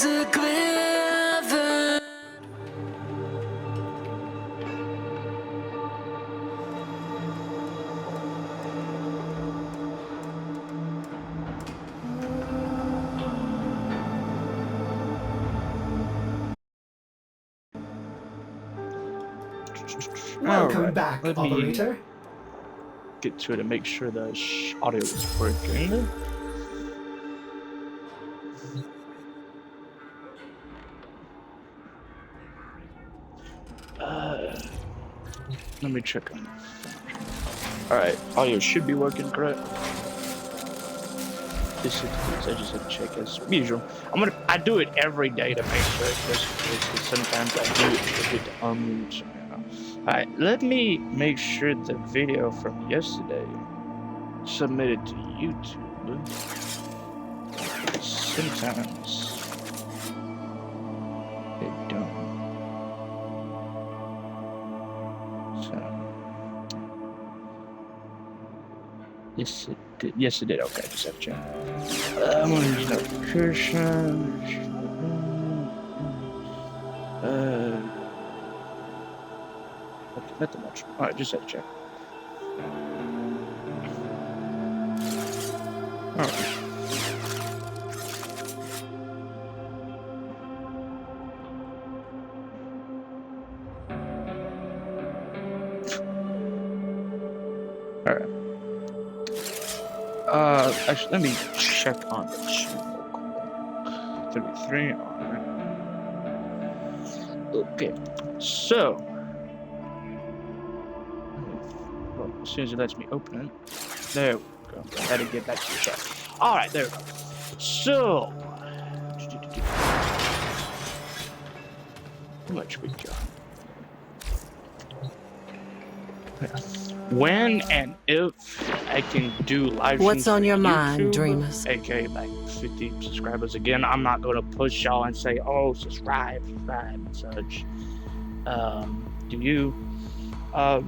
Welcome back, Let operator. me get to it and make sure the audio is working. Let me check on that. Alright, audio should be working correct. This is I just have to check as usual. I do it every day to make sure because sometimes I do forget to unmute. Alright, let me make sure the video from yesterday submitted to YouTube. Sometimes they don't. So yes it did. Okay, just have to check. I'm gonna use notification. Okay, nothing much. Alright, just have to check. Alright. Alright. Actually, let me check on the channel. 33. Alright. Okay. So, well, as soon as it lets me open it, there we go. I had to get back to the chat. Alright, there we go. So, how much we got? When and if I can do live What's streams on your for mind, YouTube, dreamers? aka like 50 subscribers again, I'm not gonna push y'all and say, oh, subscribe and such. Do you?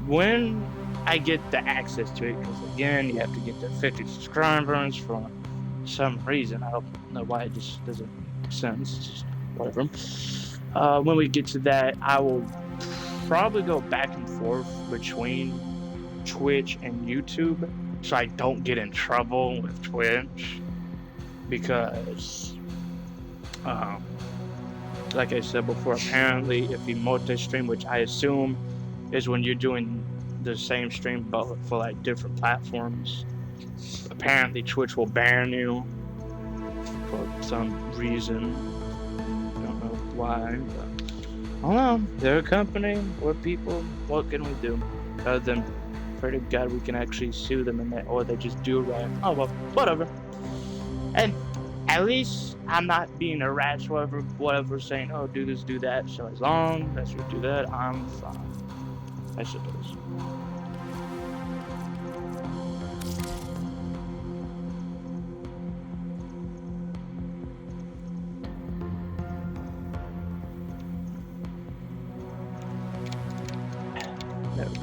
When I get the access to it, because again, you have to get the 50 subscribers for some reason. I don't know why, it just doesn't make sense. It's just whatever. When we get to that, I will probably go back and forth between Twitch and YouTube so I don't get in trouble with Twitch, because like I said before, apparently if you multi-stream, which I assume is when you're doing the same stream but for like different platforms, apparently Twitch will ban you for some reason. I don't know why, but I don't know. They're a company, we're people, what can we do other than pray to God we can actually sue them, and or they just do right. Oh well, whatever. And at least I'm not being harassed, whatever, saying, oh, do this, do that. So as long as you do that, I'm fine, I suppose. There we go.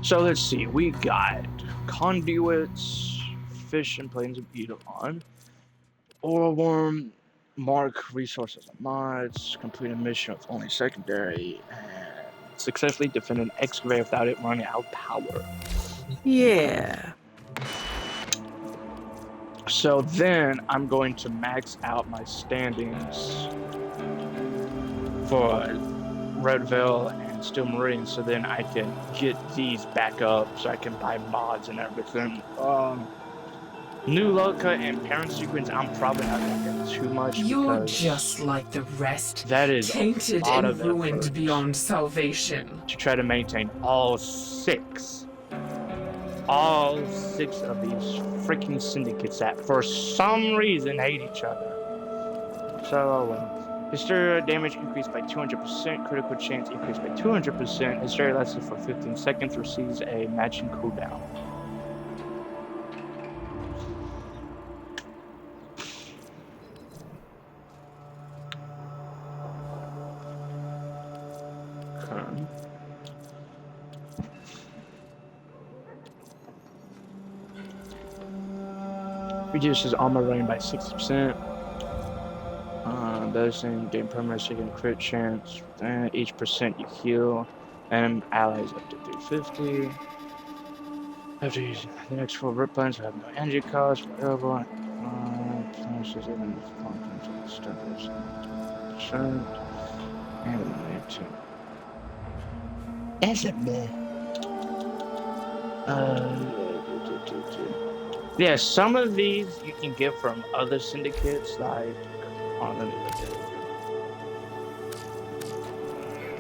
So let's see, we got conduits, fish and plains of Eidolon, oil worm, mark resources and mods, complete a mission with only secondary, and successfully defend an excavator without it running out of power. Yeah. So then I'm going to max out my standings for Red Veil and Steel Marine, so then I can get these back up so I can buy mods and everything. New Loca and Parent Sequence, I'm probably not going to get too much. You're because just like the rest, that is tainted a lot and of ruined effort beyond salvation. to try to maintain all six of these freaking syndicates that for some reason hate each other. So hysteria damage increased by 200%, critical chance increased by 200%, hysteria lasts for 15 seconds, receives a matching cooldown. Reduces armor rating by 60%. Boasting gain permanent second crit chance. Each percent you heal, and allies up to 350. After using the next 4 rip plans will have no energy cost forever. Finishes even if content of the stuff is 20%. And 19. That's a bit. Yeah, some of these you can get from other syndicates, like, oh, let me look at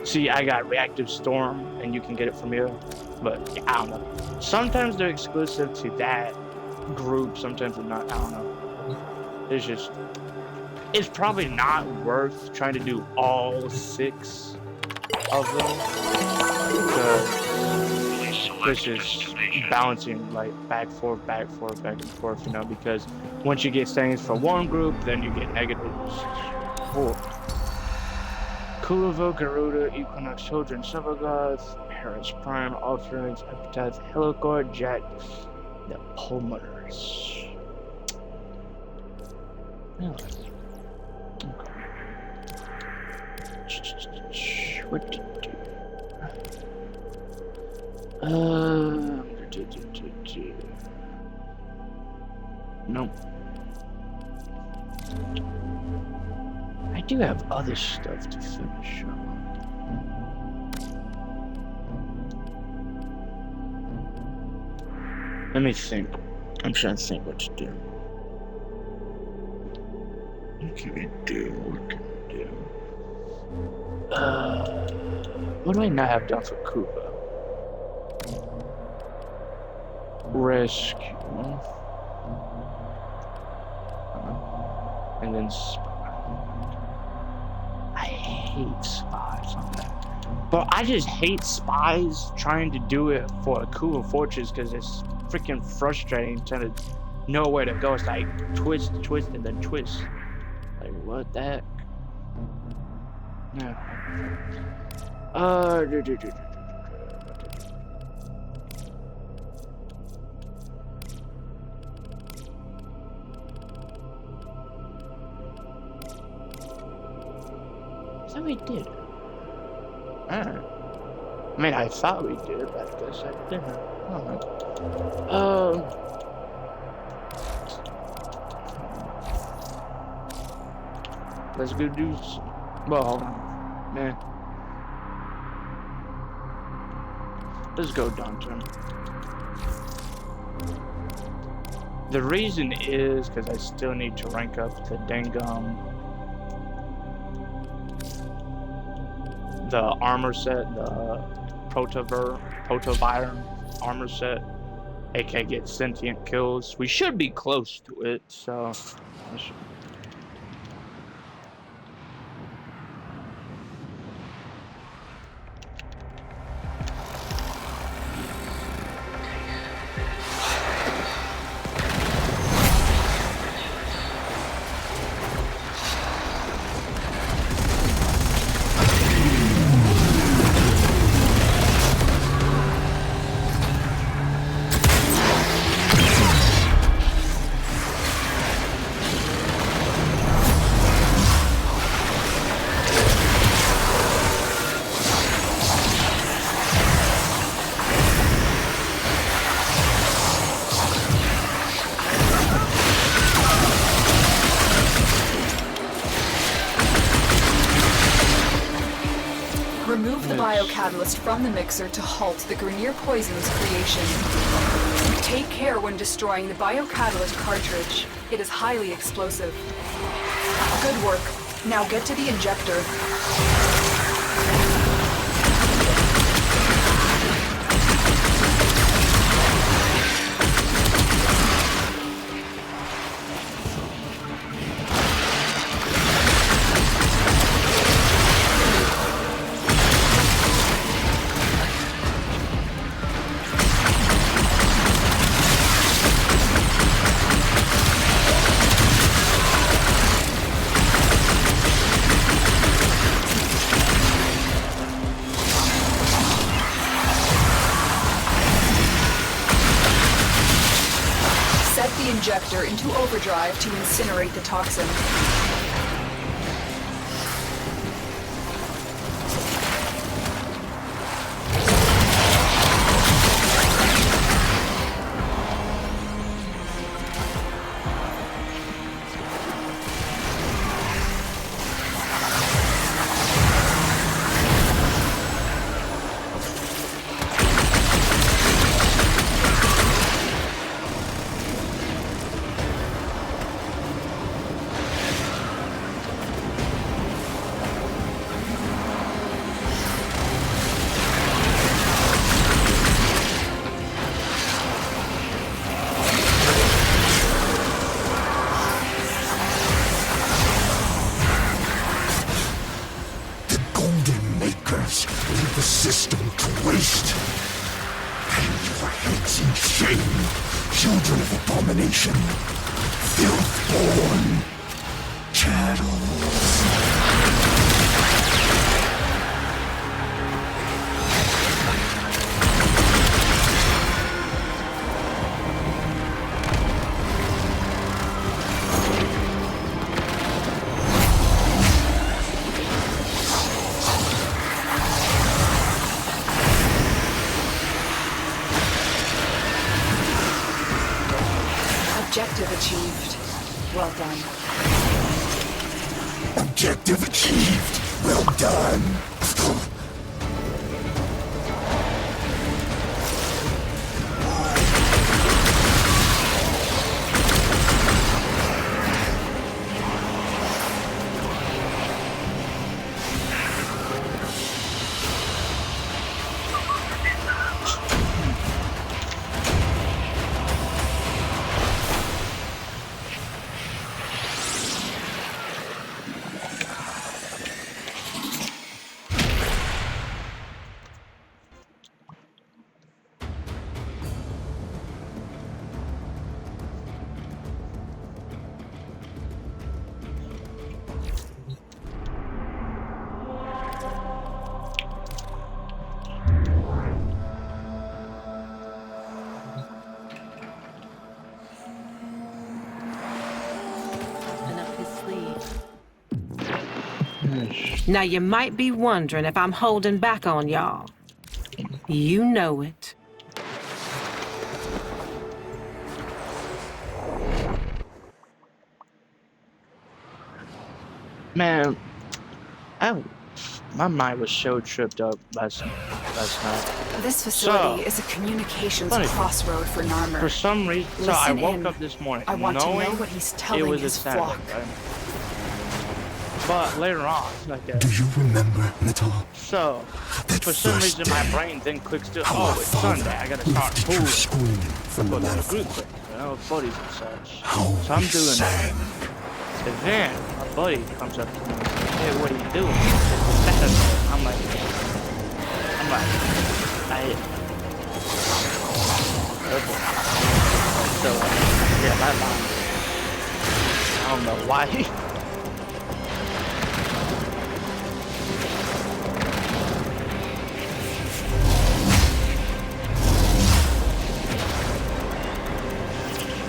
it. See, I got Reactive Storm, and you can get it from here, but yeah, I don't know. Sometimes they're exclusive to that group, sometimes they're not, I don't know. It's probably not worth trying to do all 6 of them, because this is balancing like back, forth, back and forth, you know, because once you get things for one group, then you get negatives. Kulivo, Garuda, Equinox, Children, Silvergoth, Harris Prime, Offerings, Epitaphs, Helicor, Jet, the Pulmoners. Okay. What to do? Nope. I do have other stuff to finish up. Let me think. I'm trying to think what to do. What can we do? What do I not have done for Kuba? Risk. And then I hate spies on that. But I just hate spies trying to do it for a Kuba Fortress because it's freaking frustrating trying to know where to go. It's like twist, and then twist. Like, what the heck? Yeah. So we did. I mean, I thought we did, but I guess I didn't. I don't know. Let's go do. Well, hold on. Man. Let's go downtown. The reason is because I still need to rank up the the armor set, the Protovire armor set, aka get sentient kills. We should be close to it, so I should. Remove the biocatalyst from the mixer to halt the Grenier poison's creation. Take care when destroying the biocatalyst cartridge. It is highly explosive. Good work. Now get to the injector. the injector into overdrive to incinerate the toxin. Leave the system to waste. Hang your heads in shame, children of abomination, filth-born chattels. Objective achieved. Well done. Objective achieved. Well done. Now you might be wondering if I'm holding back on y'all. You know it. Man, my mind was so tripped up last night. This facility So, is a communications funny. crossroad for Narmer. For some reason, so I Listen woke in. up this morning I want to know knowing what he's it telling was a his Saturday, flock. right? But later on, Do you remember, Natal? so That for some first reason my day, brain then clicks to, how oh, our it's father Sunday, I gotta start lifted you food screaming from the for the group metaphor. quick, buddies and such. How So I'm we doing that. sang. And then my buddy comes up to me and says, hey, what are you doing? It's Saturday. I'm like, okay. So, yeah, my mom, I don't know why.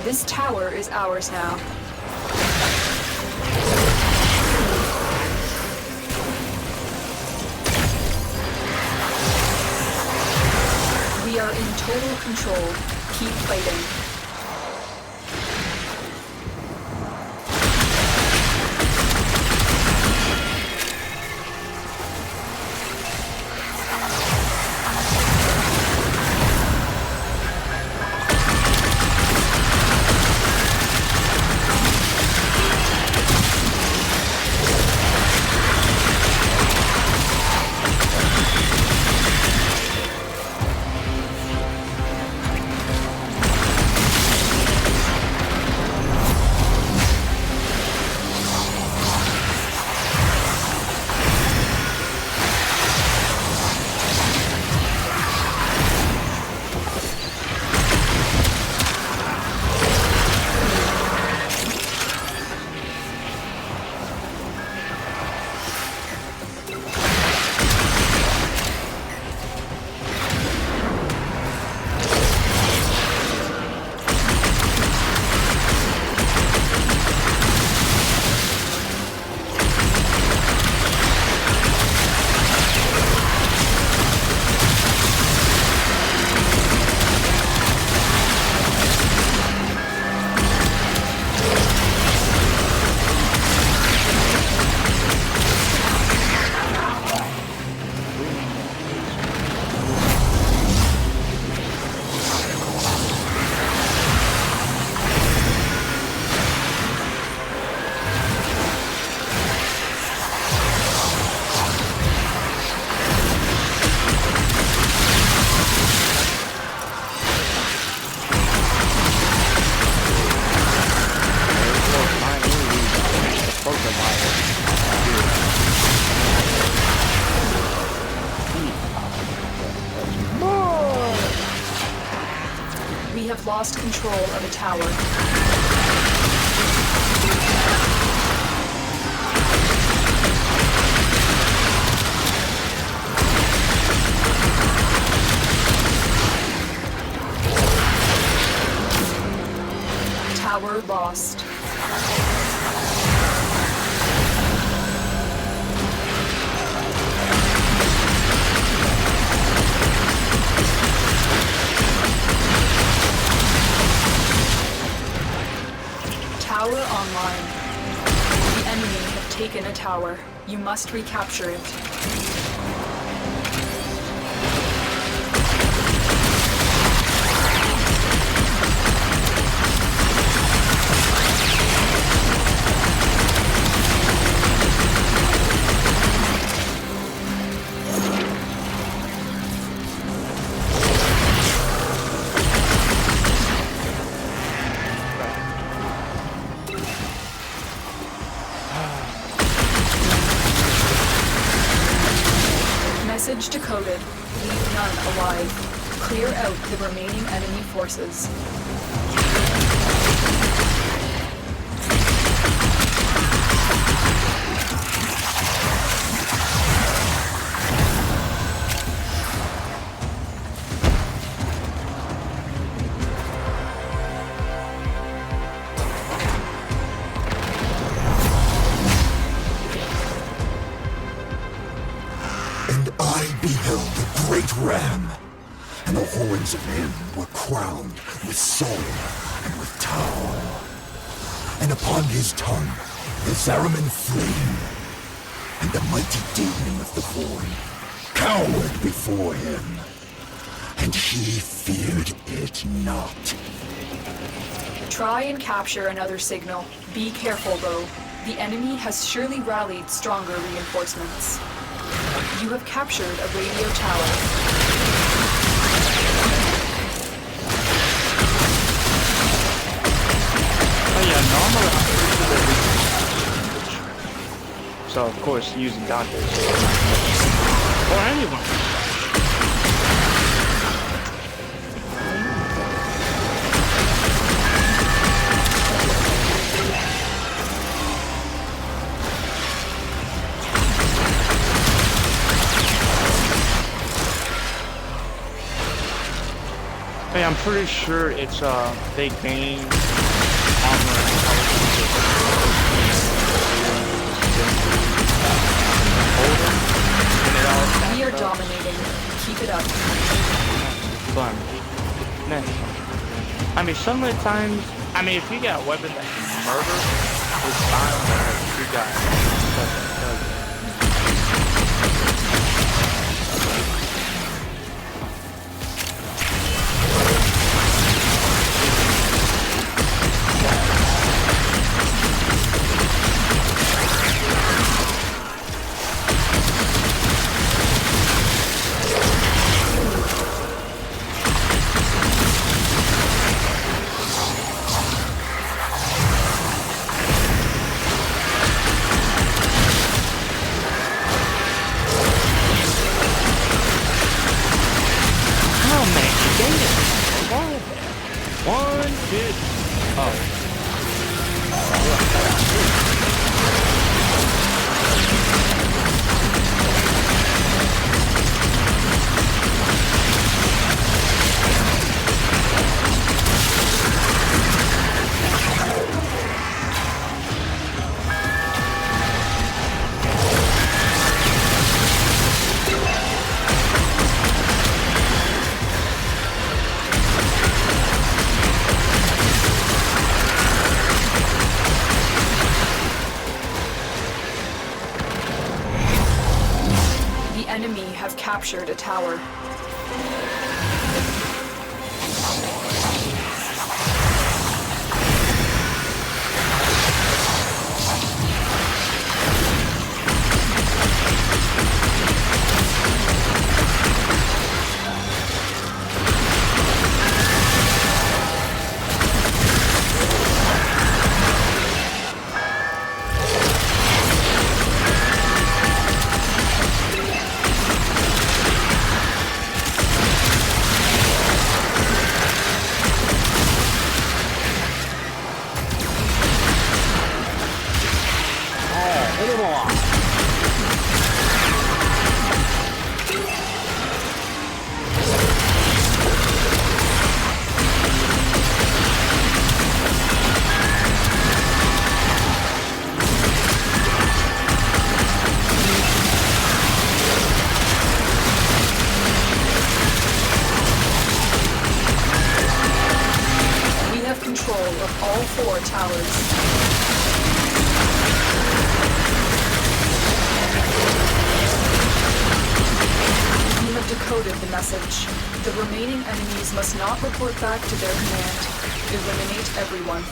This tower is ours now. We are in total control. Keep fighting. lost control of a tower. Tower lost. Tower online. The enemy have taken a tower. You must recapture it. Message decoded. Leave none alive. Clear out the remaining enemy forces. And I beheld the great ram, and the horns of him were crowned with song and with tow. And upon his tongue the Zariman flame, and the mighty demon of the void cowered before him, and he feared it not. Try and capture another signal. Be careful though. The enemy has surely rallied stronger reinforcements. You have captured a radio tower. Oh yeah, normally I'm pretty sure that so of course using Dante or anyone. Hey, I'm pretty sure it's they gain armor We are dominating. Keep it up. Fun. Next. I mean, some of the times, I mean, if you got a weapon that can murder, it's fine. But you got stuff that does. One kid. Oh. Enemy have captured a tower. powers. You have decoded the message. The remaining enemies must not report back to their command. Eliminate everyone.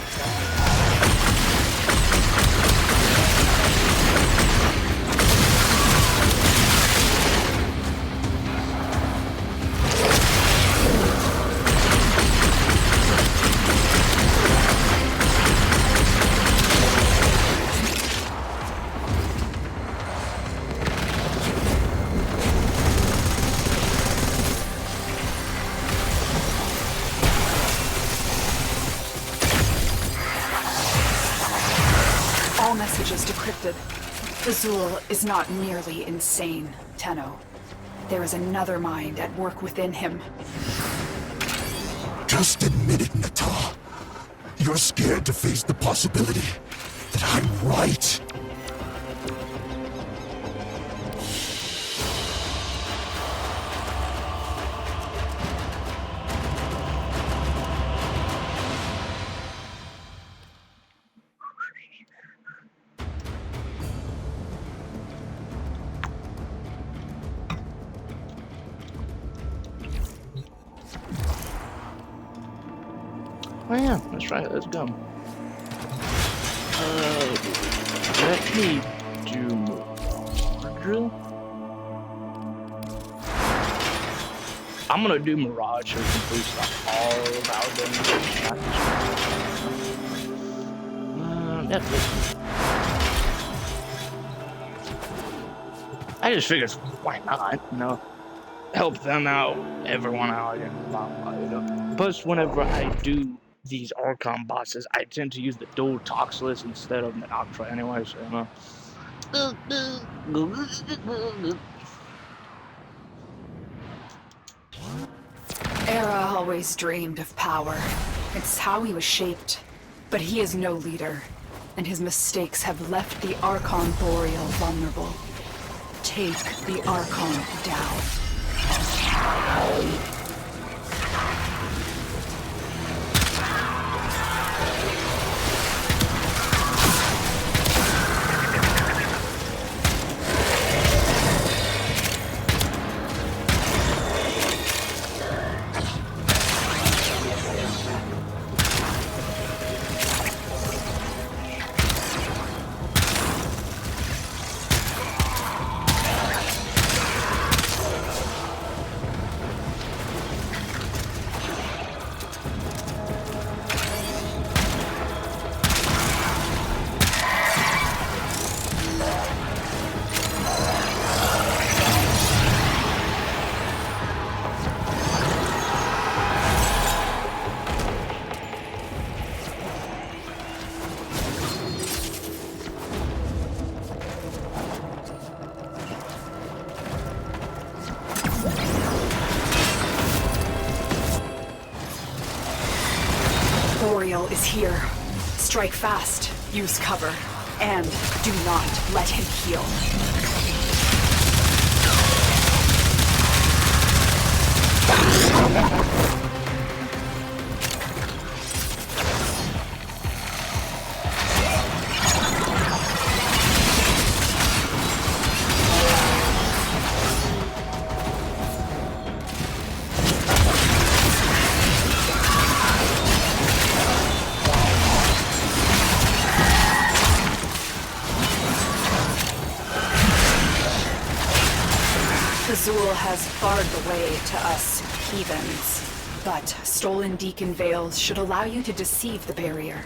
All messages decrypted. Azul is not merely insane, Tenno. There is another mind at work within him. Just admit it, Nata. You're scared to face the possibility that I'm right. Oh yeah, that's right, let's go. Let me do more drill. I'm gonna do Mirage so we can boost up all of our damage. That's it. I just figured, why not? You know, help them out, everyone out, and blah, blah, you know. Plus, whenever I do these Archon bosses, I tend to use the dual Toxless instead of Noctra anyway, so you know. Era always dreamed of power. It's how he was shaped. But he is no leader, and his mistakes have left the Archon Boreal vulnerable. Take the Archon down. Boreal is here. Strike fast, use cover, and do not let him heal. Azul has barred the way to us heathens, but stolen Deacon Veils should allow you to deceive the barrier.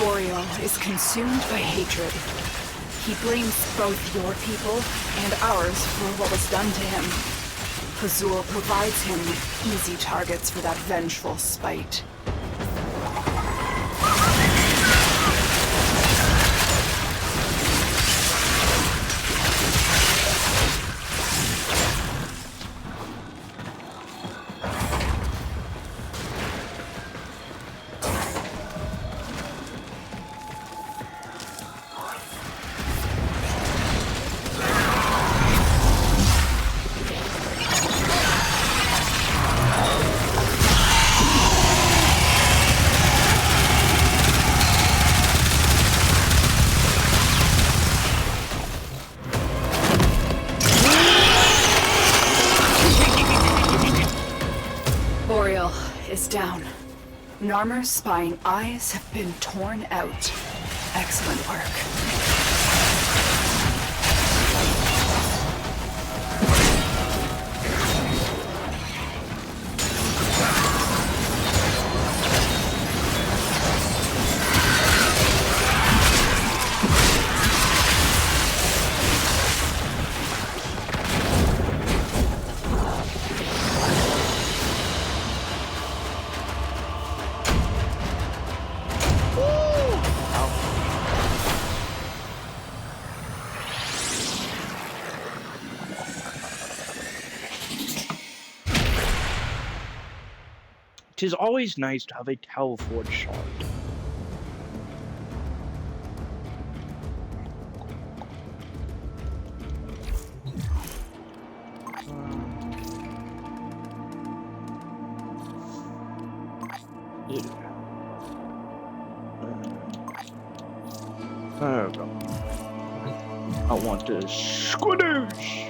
Boreal is consumed by hatred. He blames both your people and ours for what was done to him. Azul provides him with easy targets for that vengeful spite. Boreal is down. Narmer's spying eyes have been torn out. Excellent work. It is always nice to have a teleport shard. Yeah. There we go. I want to squidders.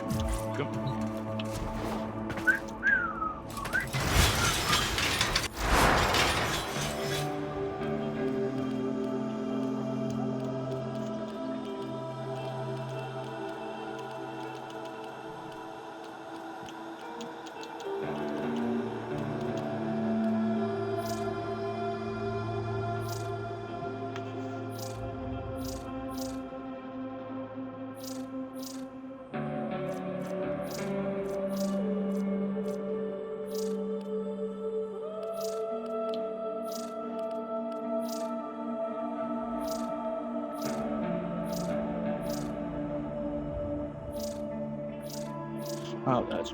Oh, that's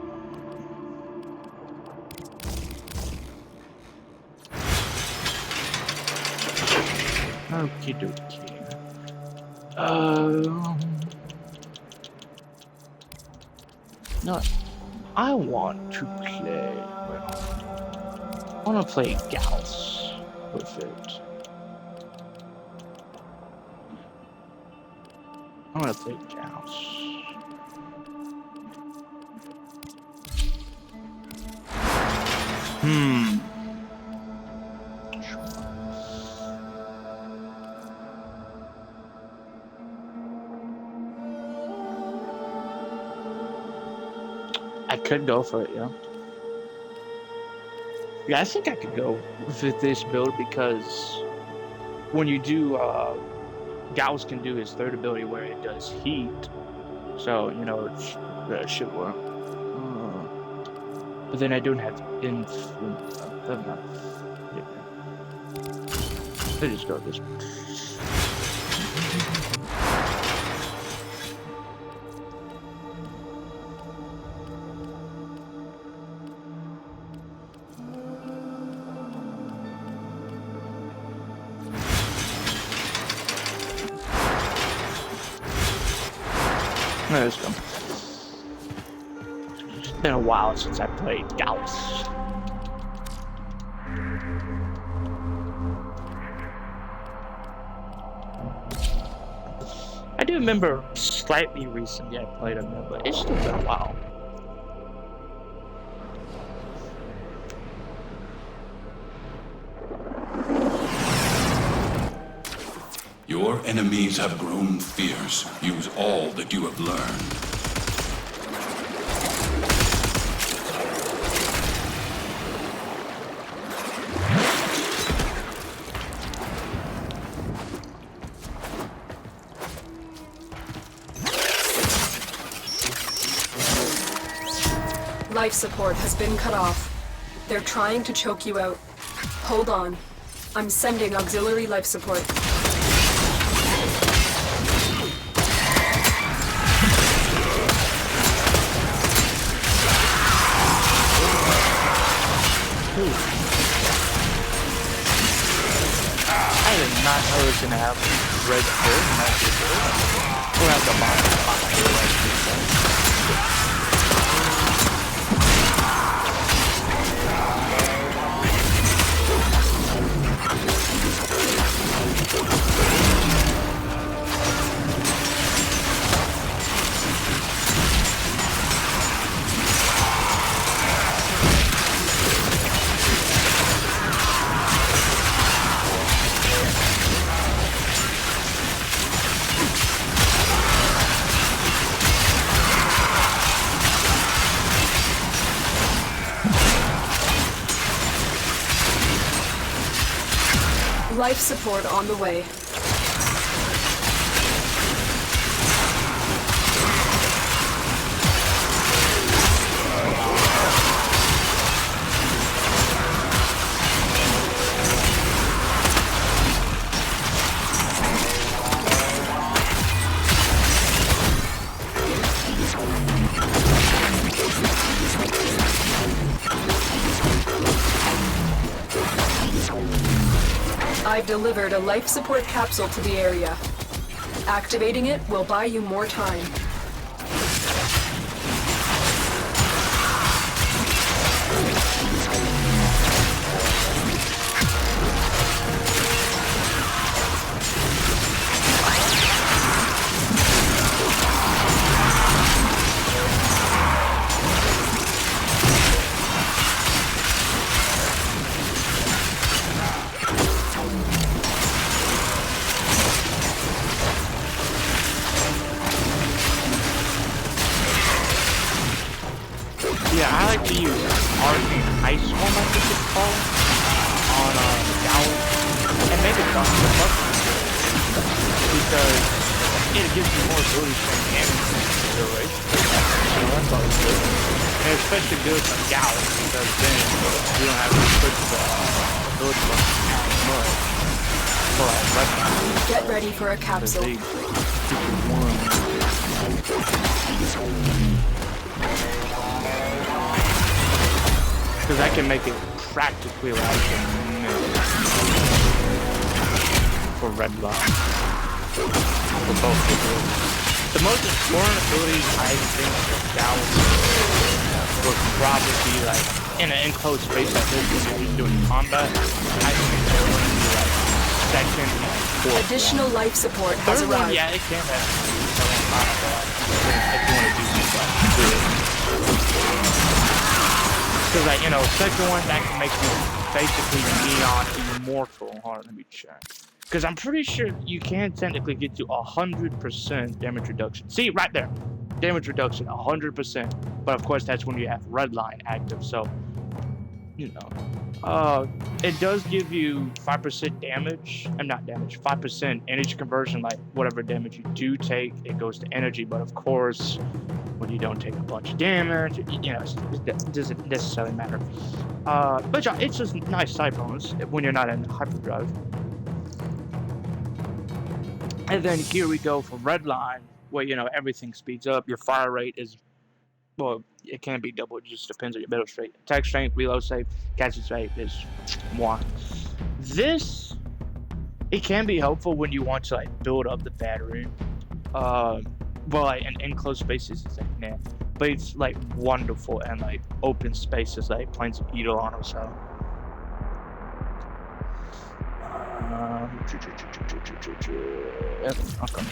okie dokie. No, I want to play. Well, I want to play Gauss with it. I want to play Gauss. I could go for it, yeah. Yeah, I think I could go with this build because when you do, Gauss can do his third ability where it does heat. So, you know, that should work. But then I don't have Let's just go with this one. Let's go. It's been a while since I played Gauss. I do remember slightly recently I played him, but it's still been a while. Your enemies have grown fierce. Use all that you have learned. Life support has been cut off. They're trying to choke you out. Hold on. I'm sending auxiliary life support. I did not know it was gonna have red hair. We'll have to Life support on the way. I've delivered a life support capsule to the area. Activating it will buy you more time. Yeah, I like to use Arcane Ice Storm, I think it's called, on Gowl, and maybe Dr. Buck, because it gives you more ability from damage and consideration. So that's always good. And especially good for Gowl, because then you don't have to put the ability buff as much for weapons. Get ready for a capsule. Because I can make it practically like a minute for red line. For both abilities. The most important abilities I think for Gowl would probably be like in an enclosed space like this when you're doing combat. I think they're going to be like second and fourth. Additional life support has Third one, arrived. yeah, it can have. If you want to do something good. Because, like, you know, second one, that can make you basically neon immortal. Hold on, let me check. Because I'm pretty sure you can technically get to 100% damage reduction. See, right there. Damage reduction, 100%. But, of course, that's when you have redline active. So, you know. It does give you 5% damage. Not damage. 5% energy conversion. Like, whatever damage you do take, it goes to energy. But, of course, when you don't take a bunch of damage, you know, it doesn't necessarily matter. But yeah, it's just nice side bonus when you're not in hyperdrive. And then here we go for redline, where, you know, everything speeds up. Your fire rate is, well, it can be double. It just depends on your middle straight. Attack strength, reload save, catch rate is 1. This, it can be helpful when you want to, like, build up the battery. Well, like, in enclosed spaces, it's like, nah. But it's, like, wonderful and, like, open spaces, like, playing some Eidolon or so. Yep, okay.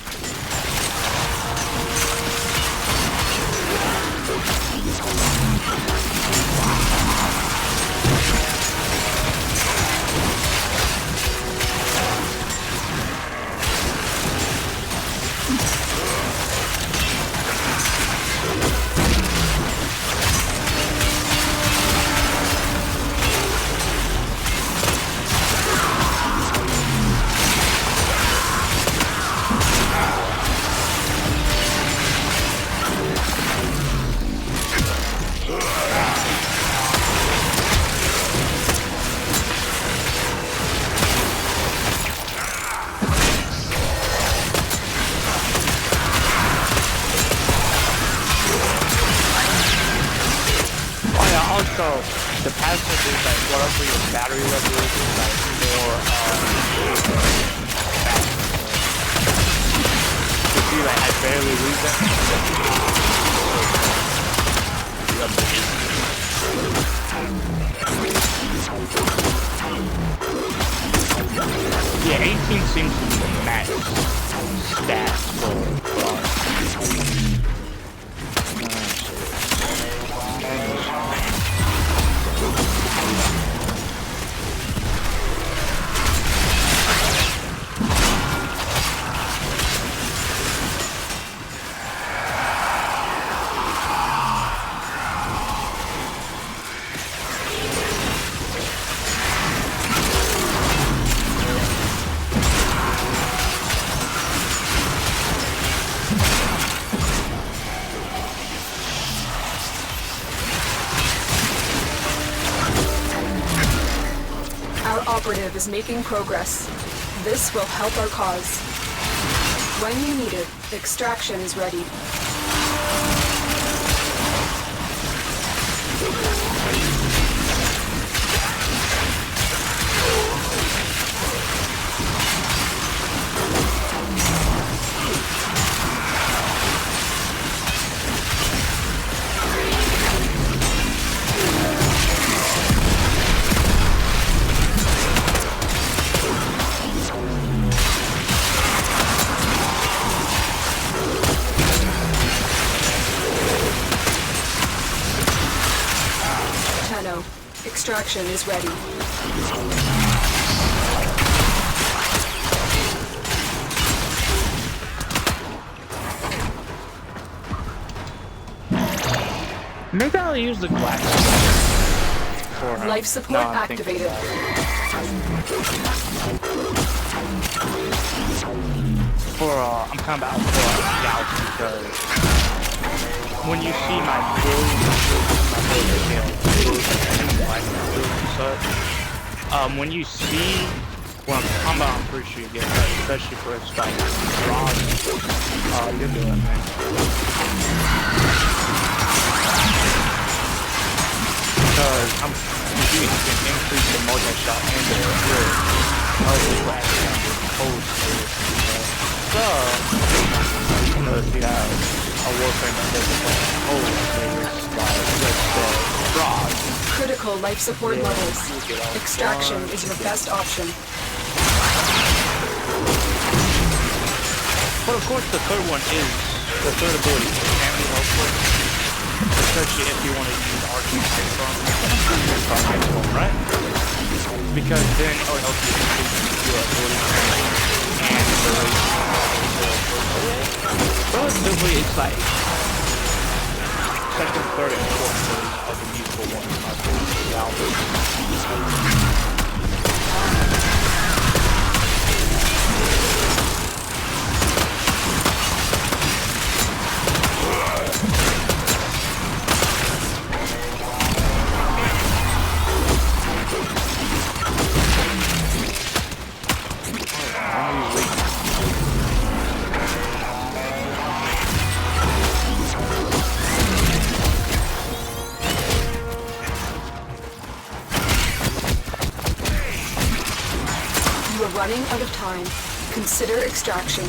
So the passive is like whatever your battery level is like more fast. You see, like I barely lose that. Yeah, 18 seems to be the max stats for operative is making progress. This will help our cause. When you need it, extraction is ready. Extraction is ready. Maybe I'll use the glass for life support activated. I'm kind of out for Gauss because when you see my build when you see what I'm talking about, I'm pretty sure you get that, especially for its like draws. You're doing it, man. Because you can increase the multi-shot and the skill of the last opposed to it. So, you know, if you have a Warframe that doesn't like opposed to just the draws. Critical life support levels. Extraction is your best option. But of course the third one is, the third ability is family helpful. Especially if you want to use arcane from right? Because then it will help you increase your ability and the relatively it's like second, third, and fourth abilities are the useful ones. Running out of time. Consider extraction.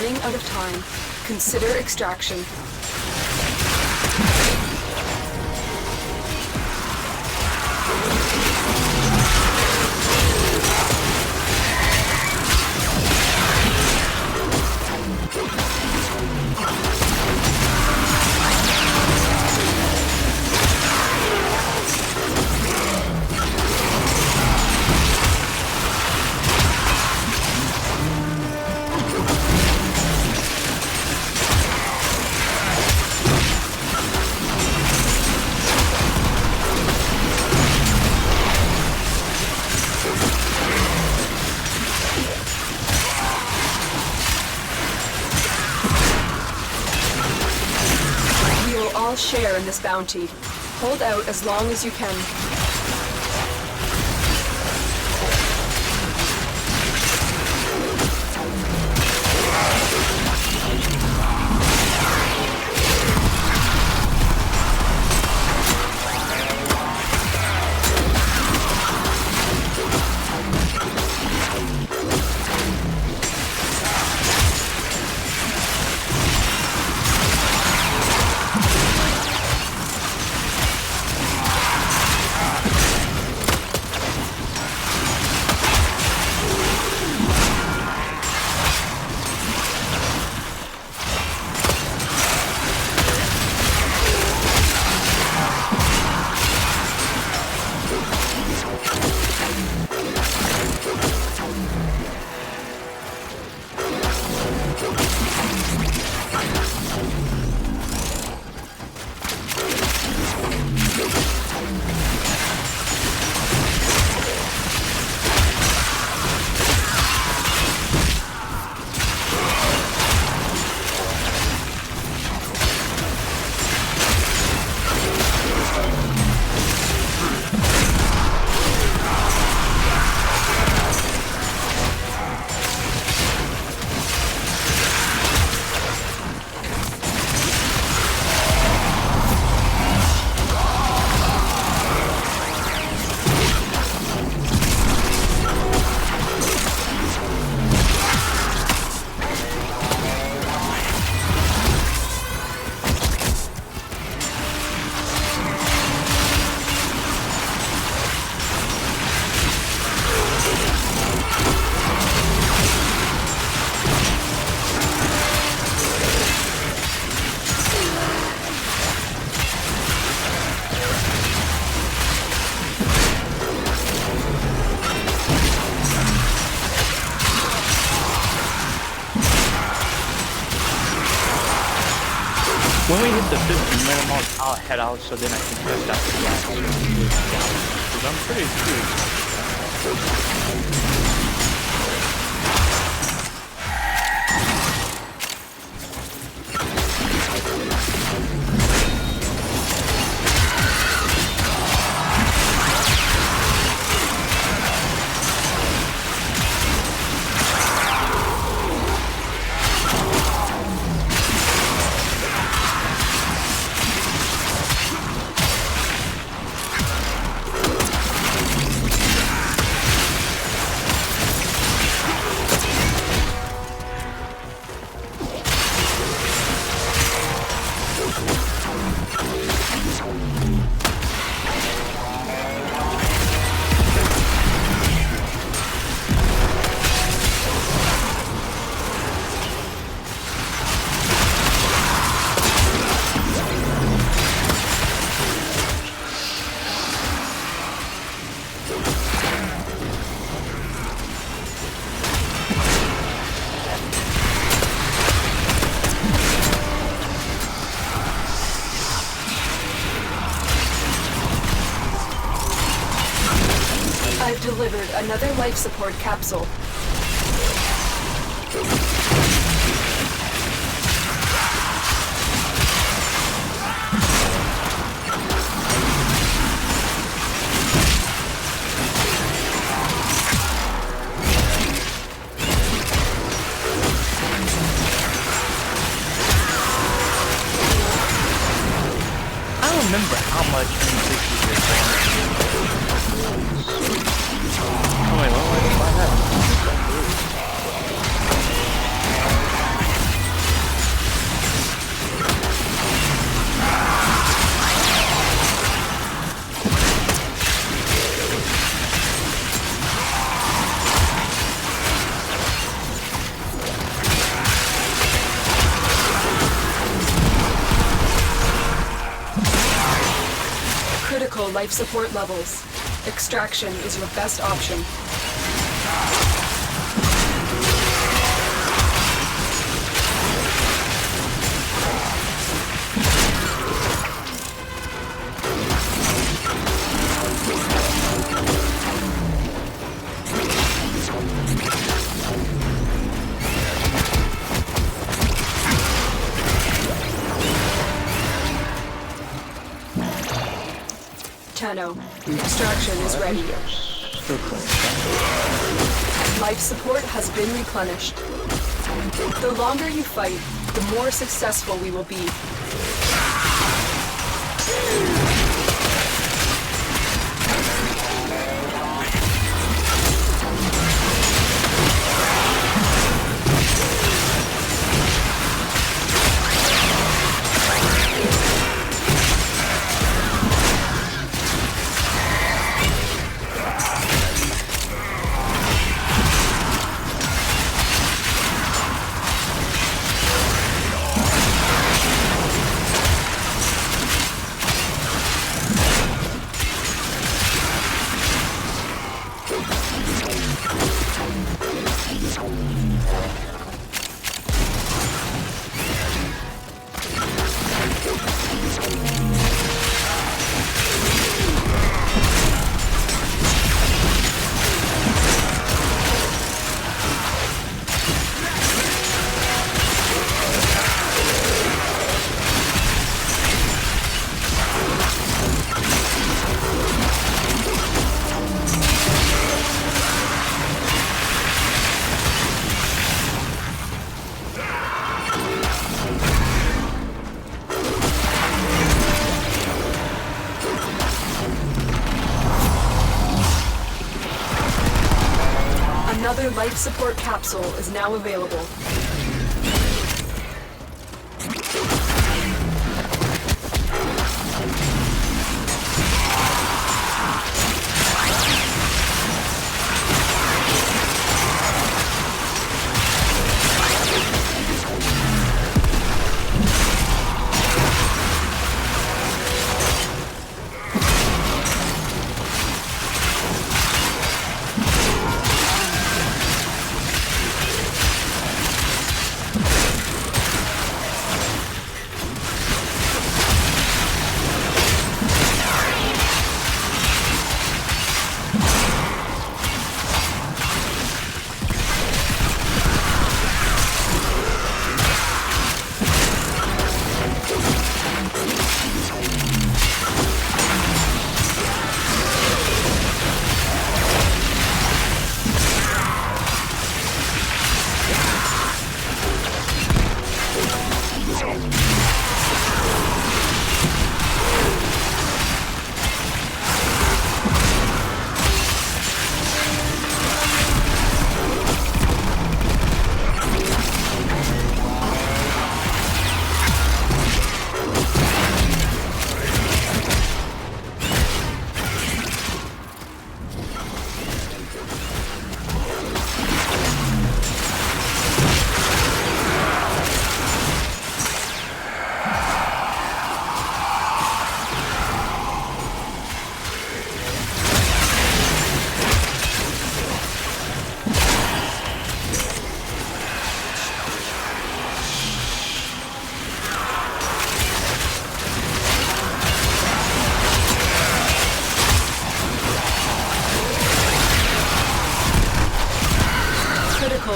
running out of time. Consider extraction. Share in this bounty. Hold out as long as you can. When we hit the 50-minute mark, I'll head out so then I can test out the gas. Because I'm pretty curious. I've delivered another life support capsule. I don't remember how much increases your damage. Oh wait, what do I find that? Critical life support levels. Extraction is your best option. Tenno, extraction is ready. Still close. Life support has been replenished. The longer you fight, the more successful we will be. Another life support capsule is now available.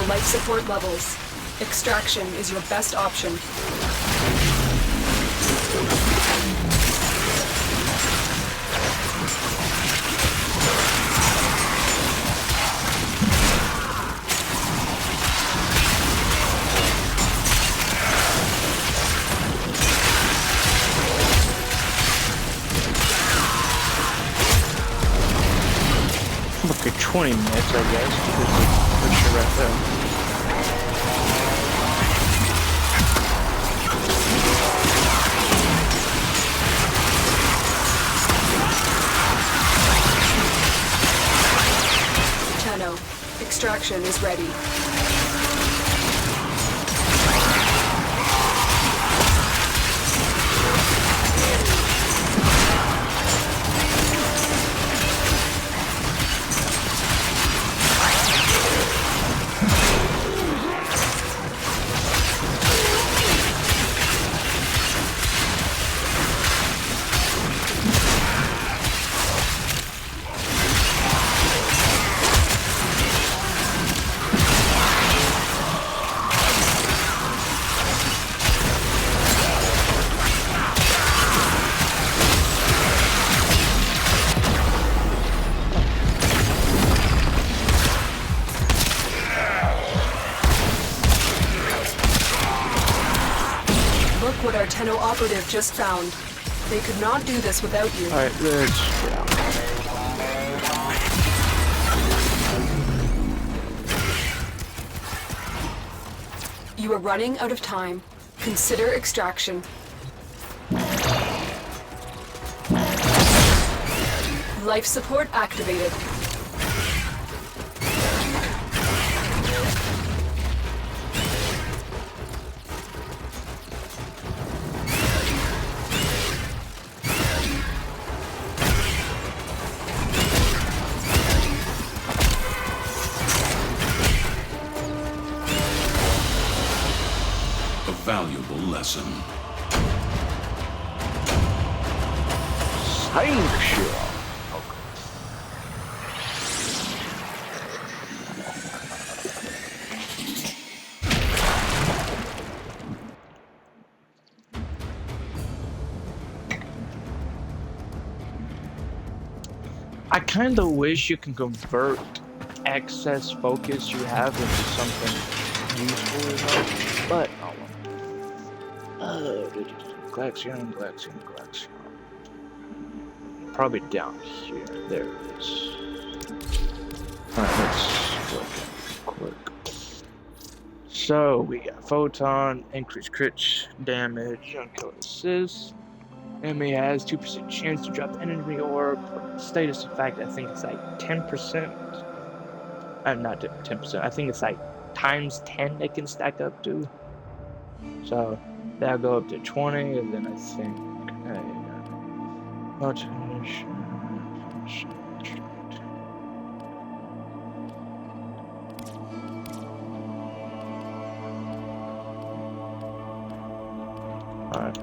Life support levels. Extraction is your best option. Okay, 20 minutes, I guess. Put you right there. Extraction is ready. operative just found. They could not do this without you. Alright, let's get out. You are running out of time. Consider extraction. Life support activated. A valuable lesson. Sanction. I kind of wish you can convert excess focus you have into something useful as well, but oh well. Glaxion. Probably down here. There it is. Alright, let's look at it quick. So we got photon, increased crit damage, unkill assist. Enemy has 2% chance to drop enemy orb. Status effect, I think it's like 10%. Not 10%. I think it's like times 10 they can stack up to. So that'll go up to 20, and then I think. Alright.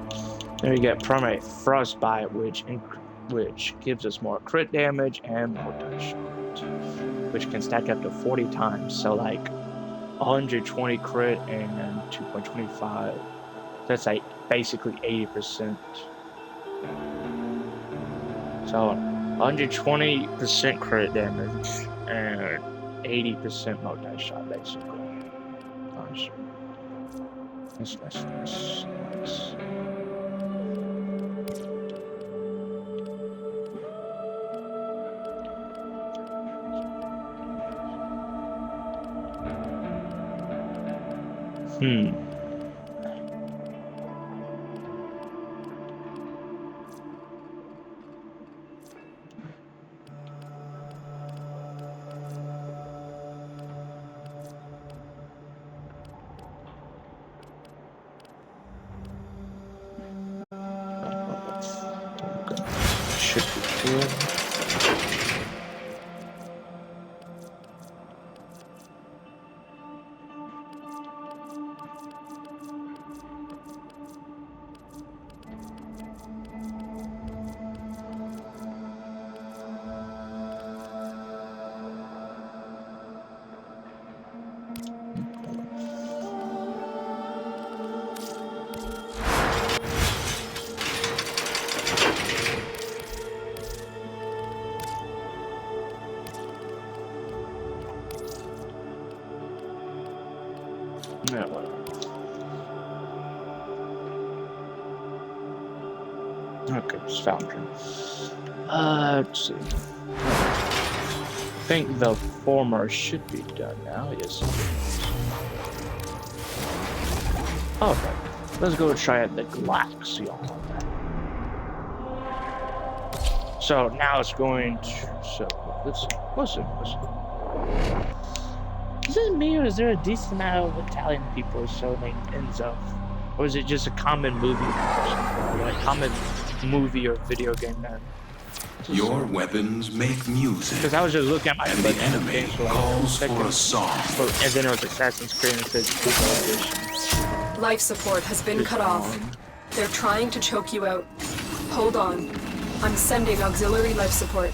Then we get Primate Frostbite, which gives us more crit damage and more touch shot, which can stack up to 40 times. So like 120 crit and 2.25. That's like basically 80%. So 120% crit damage and 80% more dice shot, basically. Nice. Nice. Should be good. Yeah, whatever. Okay, just Foundry. Let's see. I think the former should be done now. Yes. Okay, let's go try out the Glaxion. So now it's going to. So let's listen. Is it me, or is there a decent amount of Italian people so named Enzo? Or is it just a common movie name or something? Like a common movie or video game name? Your weapons make music. Because I was just looking at my and the enemy calls for a song. And then it was Assassin's Creed and it says People Edition. Life support has been cut off. They're trying to choke you out. Hold on. I'm sending auxiliary life support.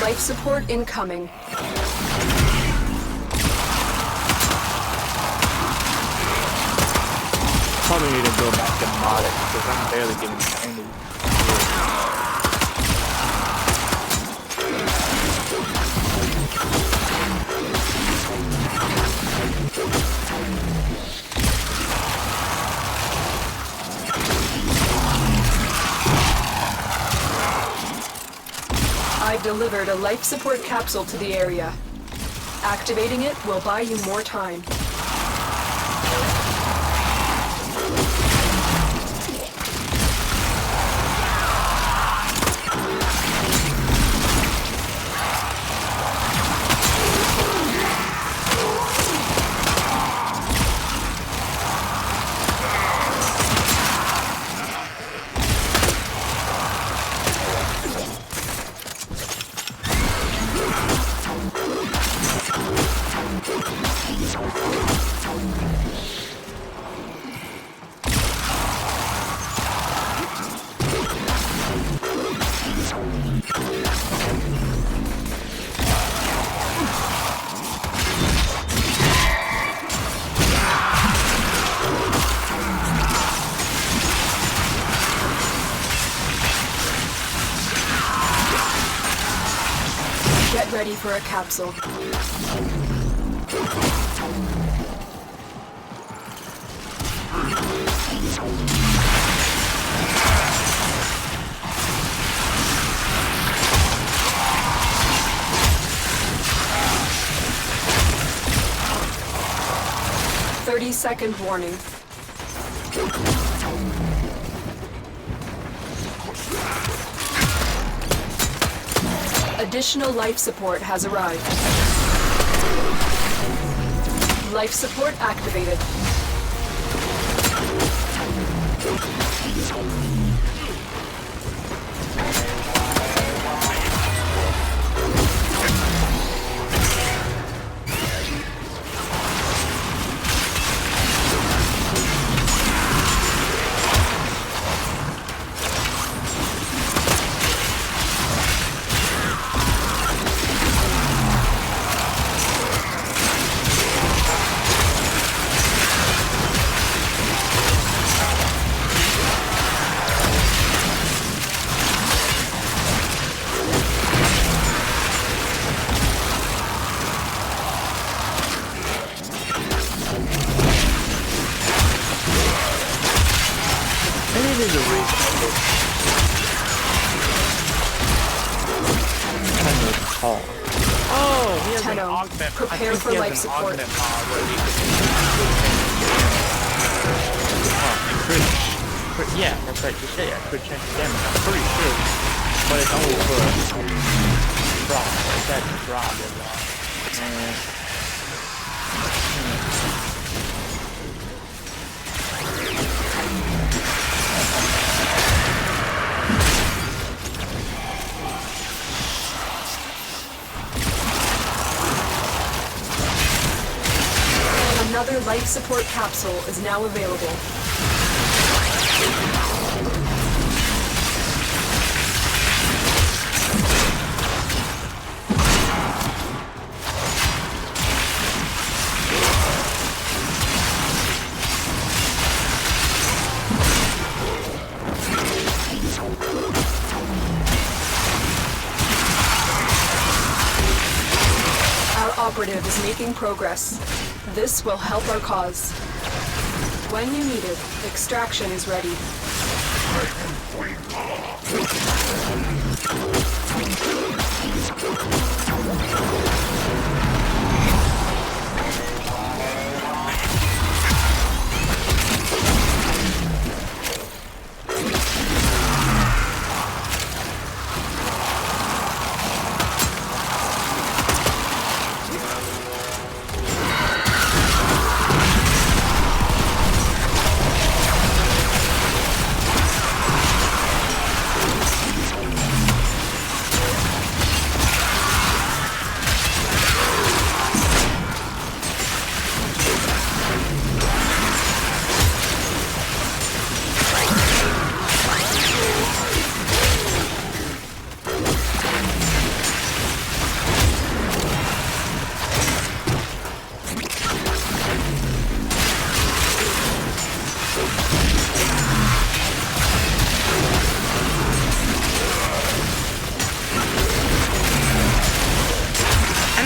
Life support incoming. Probably need to go back and mod it because I'm barely getting any. I've delivered a life support capsule to the area. Activating it will buy you more time. Get ready for a capsule. Second warning. Additional life support has arrived. Life support activated. Prepare for life support. Yeah, that's right. You say I could change the damage. I'm pretty sure, but it's only for drop. Like that drop is Another life support capsule is now available. Our operative is making progress. This will help our cause. When you need it, extraction is ready.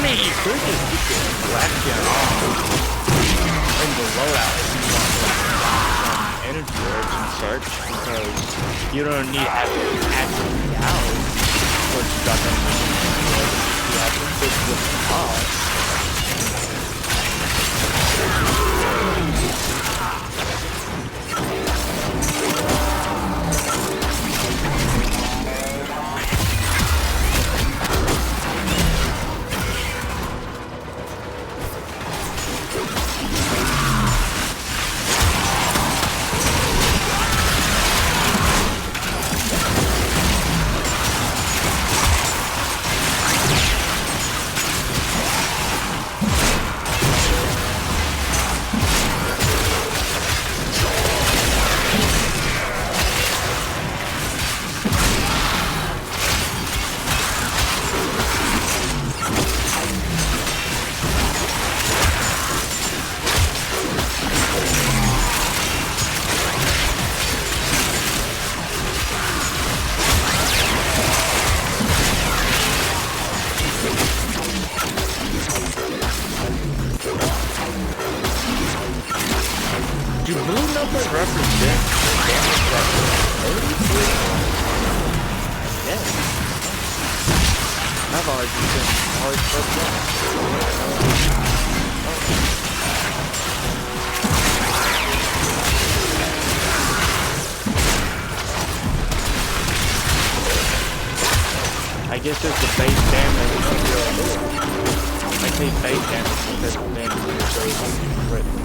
mean, you could just keep the collection on in the loadout if you want some energy orbs and such, because you don't need to have it actively out. Of course, you got that you have to fix with the boss. Do blue numbers represent the damage that yeah. I've always fucked up. I guess it's the base damage. I say base damage because the damage is so written.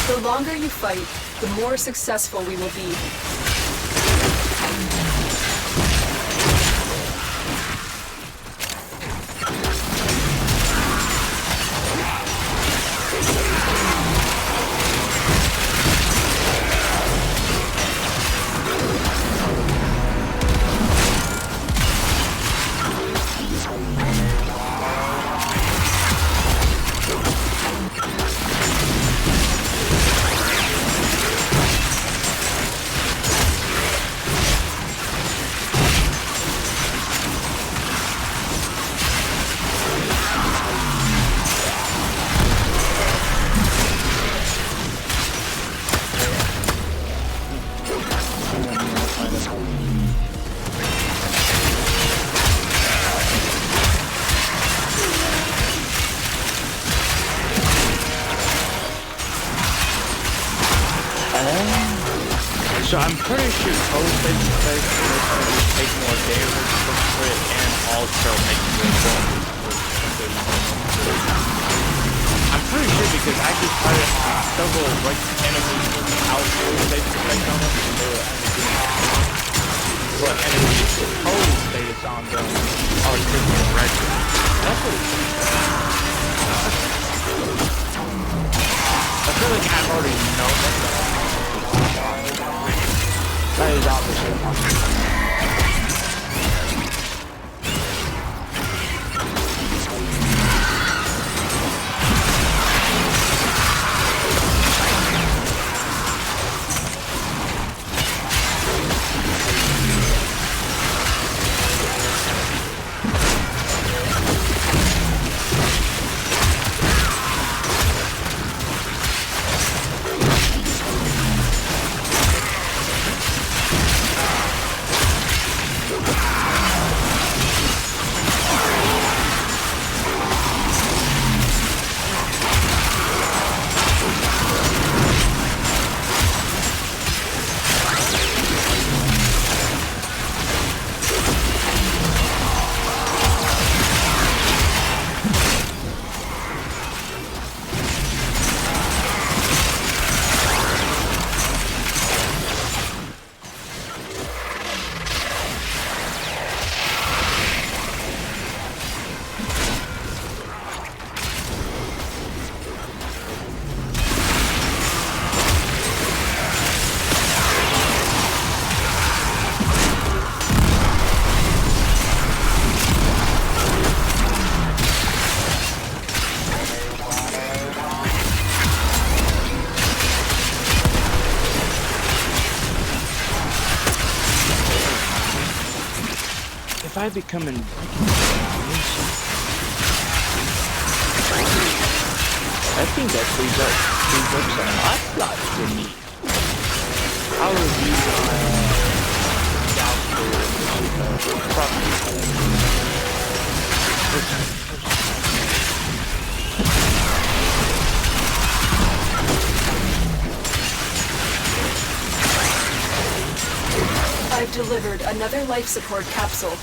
The longer you fight, the more successful we will be. So I'm pretty sure cold face to face makes you take more damage from crit and also making the form. I'm pretty sure because I just tried several like enemies without save effect on them, and they were only doing what enemies supposed status on them are different directions. That's what it is. I feel like I've already known that. That is obviously possible. If I become an I think that frees up a lot for me. I'll review I've delivered another life support capsule.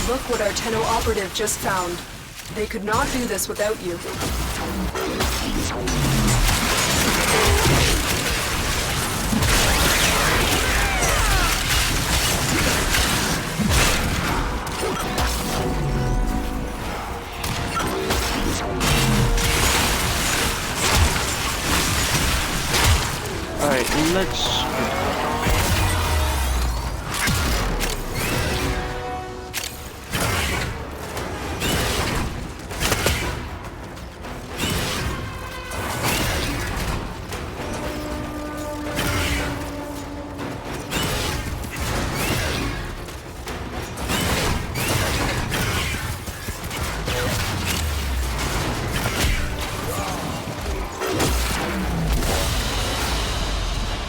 Look what our Tenno operative just found. They could not do this without you. Alright, let's...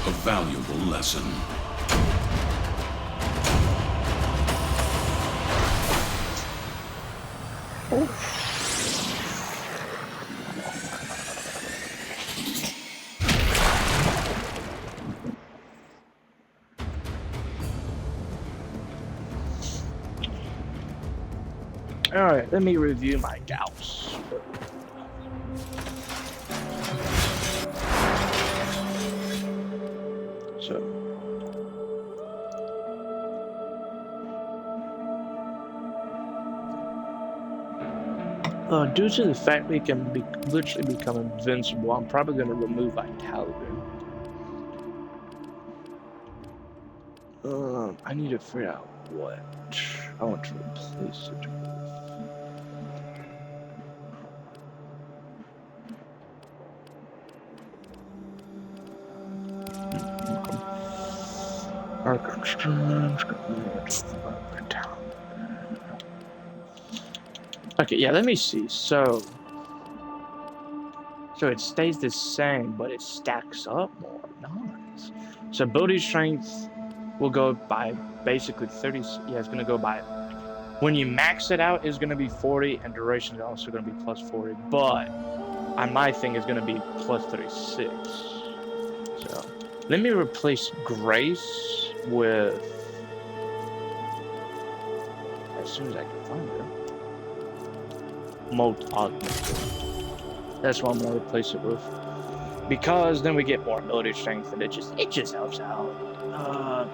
A valuable lesson. Alright, let me review my Gauss. So, due to the fact we can literally become invincible, I'm probably going to remove Vitality. I need to figure out what I want to replace it with. Okay, yeah, let me see. So it stays the same, but it stacks up more. Nice. So ability strength will go by basically 30. Yeah, it's gonna go by. When you max it out, it's gonna be 40, and duration is also gonna be plus 40. But on my thing, is gonna be plus 36. So let me replace Grace with, as soon as I can find her, Molt Augmented. That's what I'm gonna replace it with, because then we get more ability strength, and it just helps out.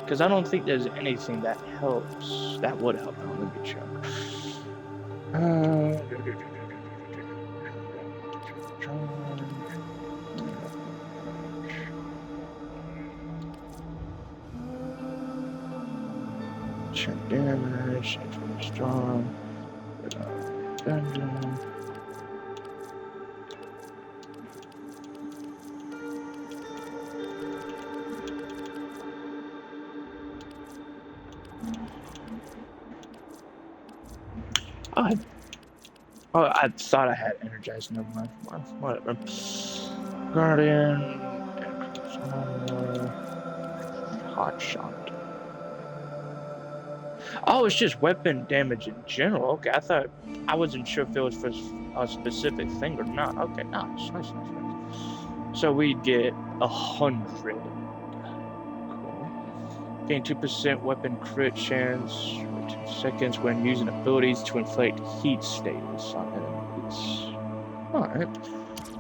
Because I don't think there's anything that helps that would help out. Let me check. Check damage, strong. I thought I had energized. Never mind. Whatever. Guardian. Hot shot. Oh, it's just weapon damage in general. Okay, I wasn't sure if it was for a specific thing or not. Okay, nice. So we'd get 100. Cool. Gain 2% weapon crit chance for 2 seconds when using abilities to inflate heat status on enemies. Alright.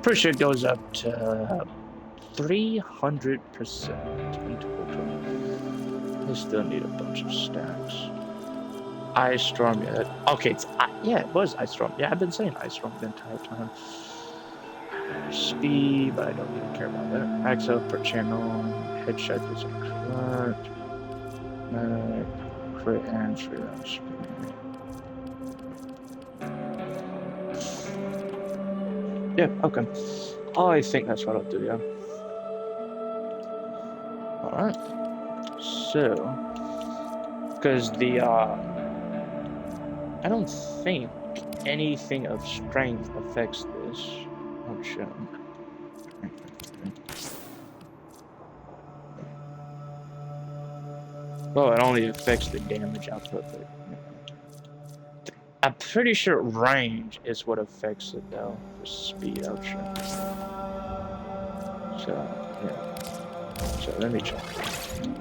Pretty sure it goes up to 300% in total. I still need a bunch of stacks. Ice Storm, yeah. Okay, it was Ice Storm. Yeah, I've been saying Ice Storm the entire time. Speed, but I don't even care about that. Max out per channel. Headshot is a crit and free on speed. Yeah, okay. I think that's what I'll do, yeah. Alright. So, because I don't think anything of strength affects this. Oh shit. Well, it only affects the damage output, but I'm pretty sure range is what affects it though, for speed output. So, yeah. So let me check.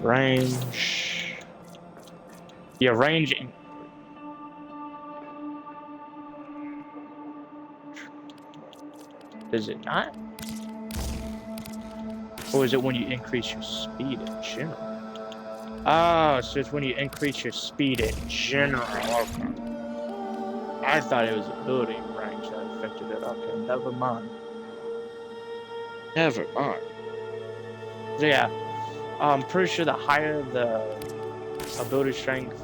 Range. Yeah, range. Does it not? Or is it when you increase your speed in general? Oh, so it's when you increase your speed in general. Okay. I thought it was ability range that affected it. Okay, never mind. Never mind. So yeah, I'm pretty sure the higher the ability strength,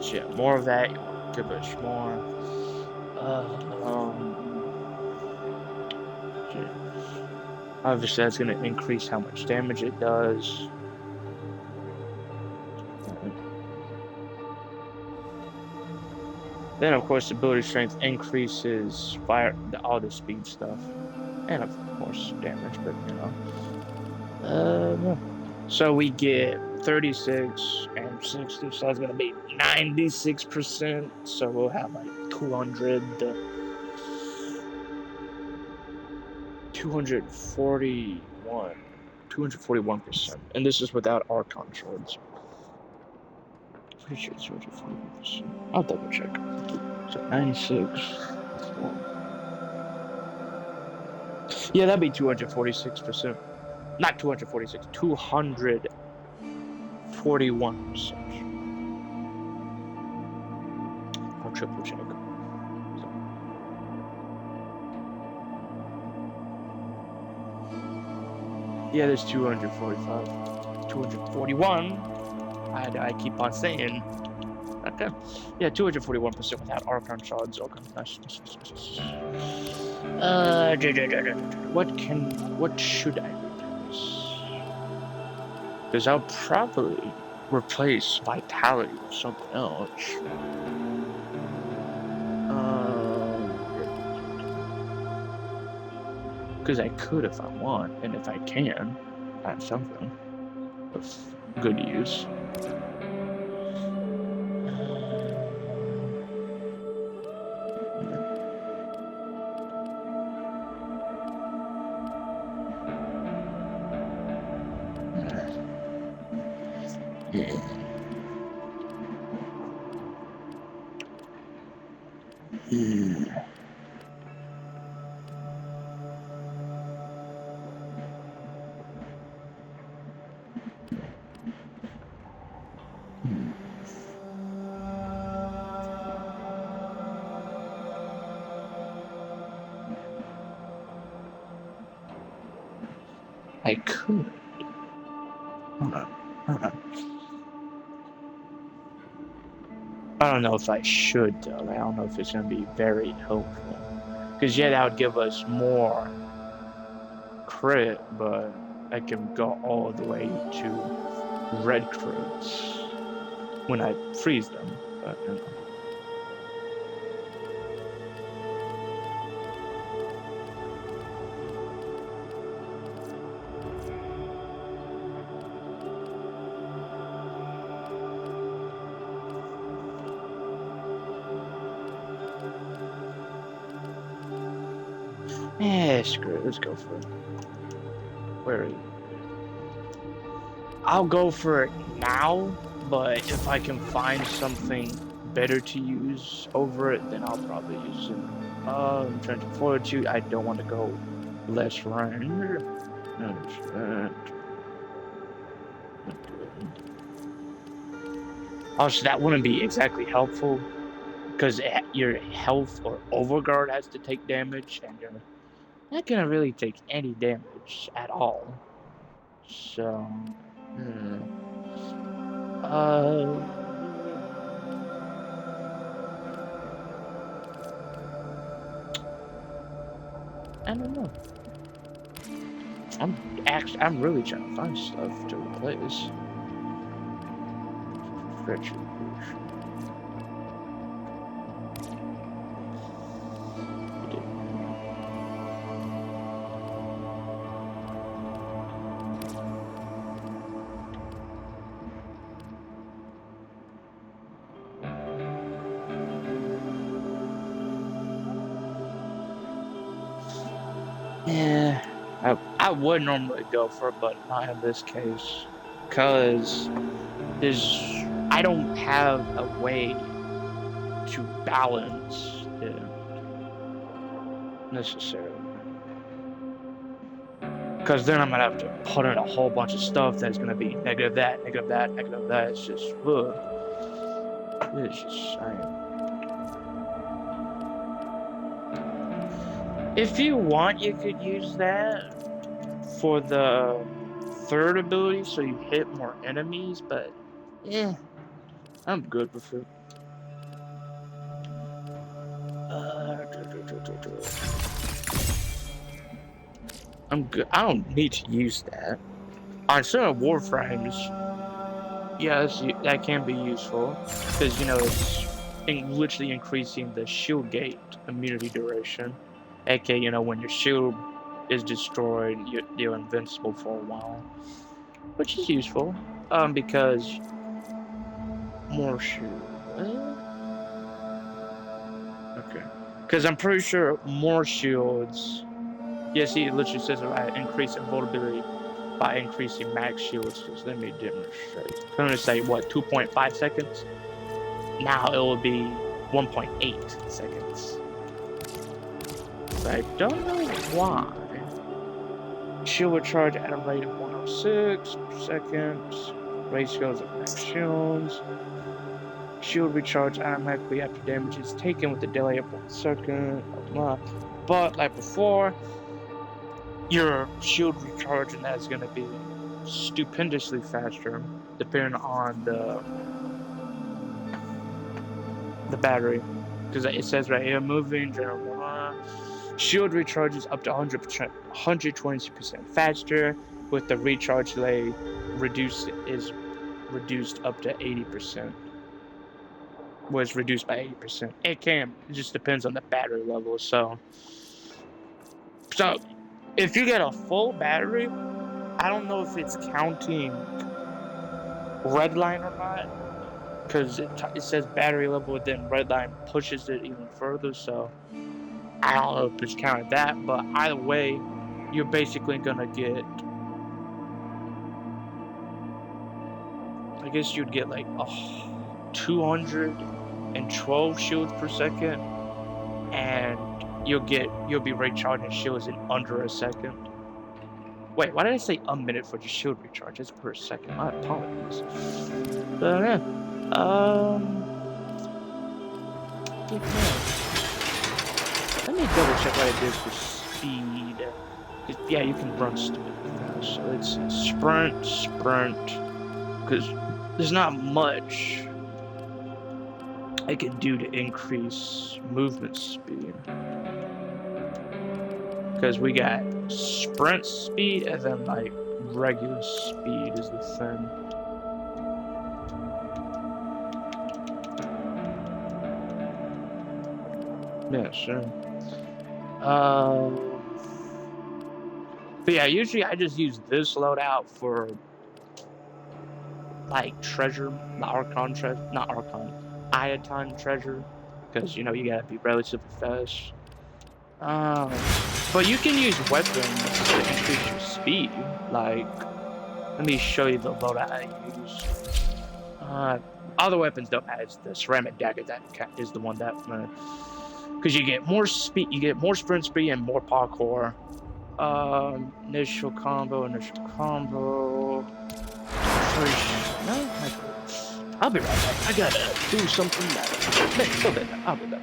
so yeah, more of that, you much more. Obviously, that's going to increase how much damage it does. Then, of course, ability strength increases all the speed stuff, and of course damage. But you know, so we get 36 and 60, so that's gonna be 96%. So we'll have like 241%, and this is without Archon swords. Pretty sure it's 241%. I'll double check. So 96. Yeah, that'd be 246%. Not 246, 241%. I'll triple check. Yeah, there's 245. 241. I keep on saying. Okay. Yeah, 241% without Archon shards. Okay, nice. What should I replace? Because I'll probably replace Vitality with something else. Because I could if I want, and if I can, add something of good use. I could. Hold on. I don't know if I should, though. I don't know if it's going to be very helpful. Because, yeah, that would give us more crit, but I can go all the way to red crits when I freeze them. But, you know. Yeah, screw it. Let's go for it. Where are you? I'll go for it now, but if I can find something better to use over it, then I'll probably use it. I'm trying to fortitude. I don't want to go less range. Also, that wouldn't be exactly helpful because your health or overguard has to take damage, and you're not gonna really take any damage at all. So, I don't know. I'm really trying to find stuff to replace. Retribution. Yeah, I would normally go for it, but not in this case, because I don't have a way to balance it necessarily. Because then I'm gonna have to put in a whole bunch of stuff that's gonna be negative that, negative that, negative that. It's just, ugh. It's just, if you want, you could use that for the third ability, so you hit more enemies, but yeah, I'm good with it. I'm good. I don't need to use that. On certain Warframes, yes, that can be useful, because, you know, it's literally increasing the shield gate immunity duration. aka, you know, when your shield is destroyed, you're invincible for a while, which is useful. Because more shield. Okay. Because I'm pretty sure more shields. Yes, he literally says it right. Increase invulnerability by increasing max shields. Just let me demonstrate. I'm gonna say what 2.5 seconds. Now it will be 1.8 seconds. But I don't know why. Shield will charge at a rate of 106 per second. Ratios of max shields. Shield recharge automatically after damage is taken with a delay of 1 second. But like before, your shield recharge and that is going to be stupendously faster depending on the battery. Because it says right here, moving general shield recharges up to 100%, 120% faster with the recharge delay reduced up to 80%. Was reduced by 80%. It just depends on the battery level. So if you get a full battery, I don't know if it's counting red line or not, because it says battery level, then red line pushes it even further. So I don't know if it's counted that, but either way, you're basically gonna get. I guess you'd get like 212 shields per second, and you'll be recharging shields in under a second. Wait, why did I say a minute for just shield recharge? It's per second. My apologies. But yeah, let me double check what I did for speed. Yeah, you can run stupid fast. So it's sprint, because there's not much I can do to increase movement speed. Because we got sprint speed and then like regular speed is the thing. Yeah, sure. But yeah, usually I just use this loadout for like treasure, not Ion treasure, because you know you gotta be relatively fast. But you can use weapons to increase your speed. Like, let me show you the loadout I use. Other weapons don't matter. It's the ceramic dagger that is the one that, because you get more speed, you get more sprint speed and more parkour. Initial combo. No, I'll be right back. I gotta do something that. I'll be back.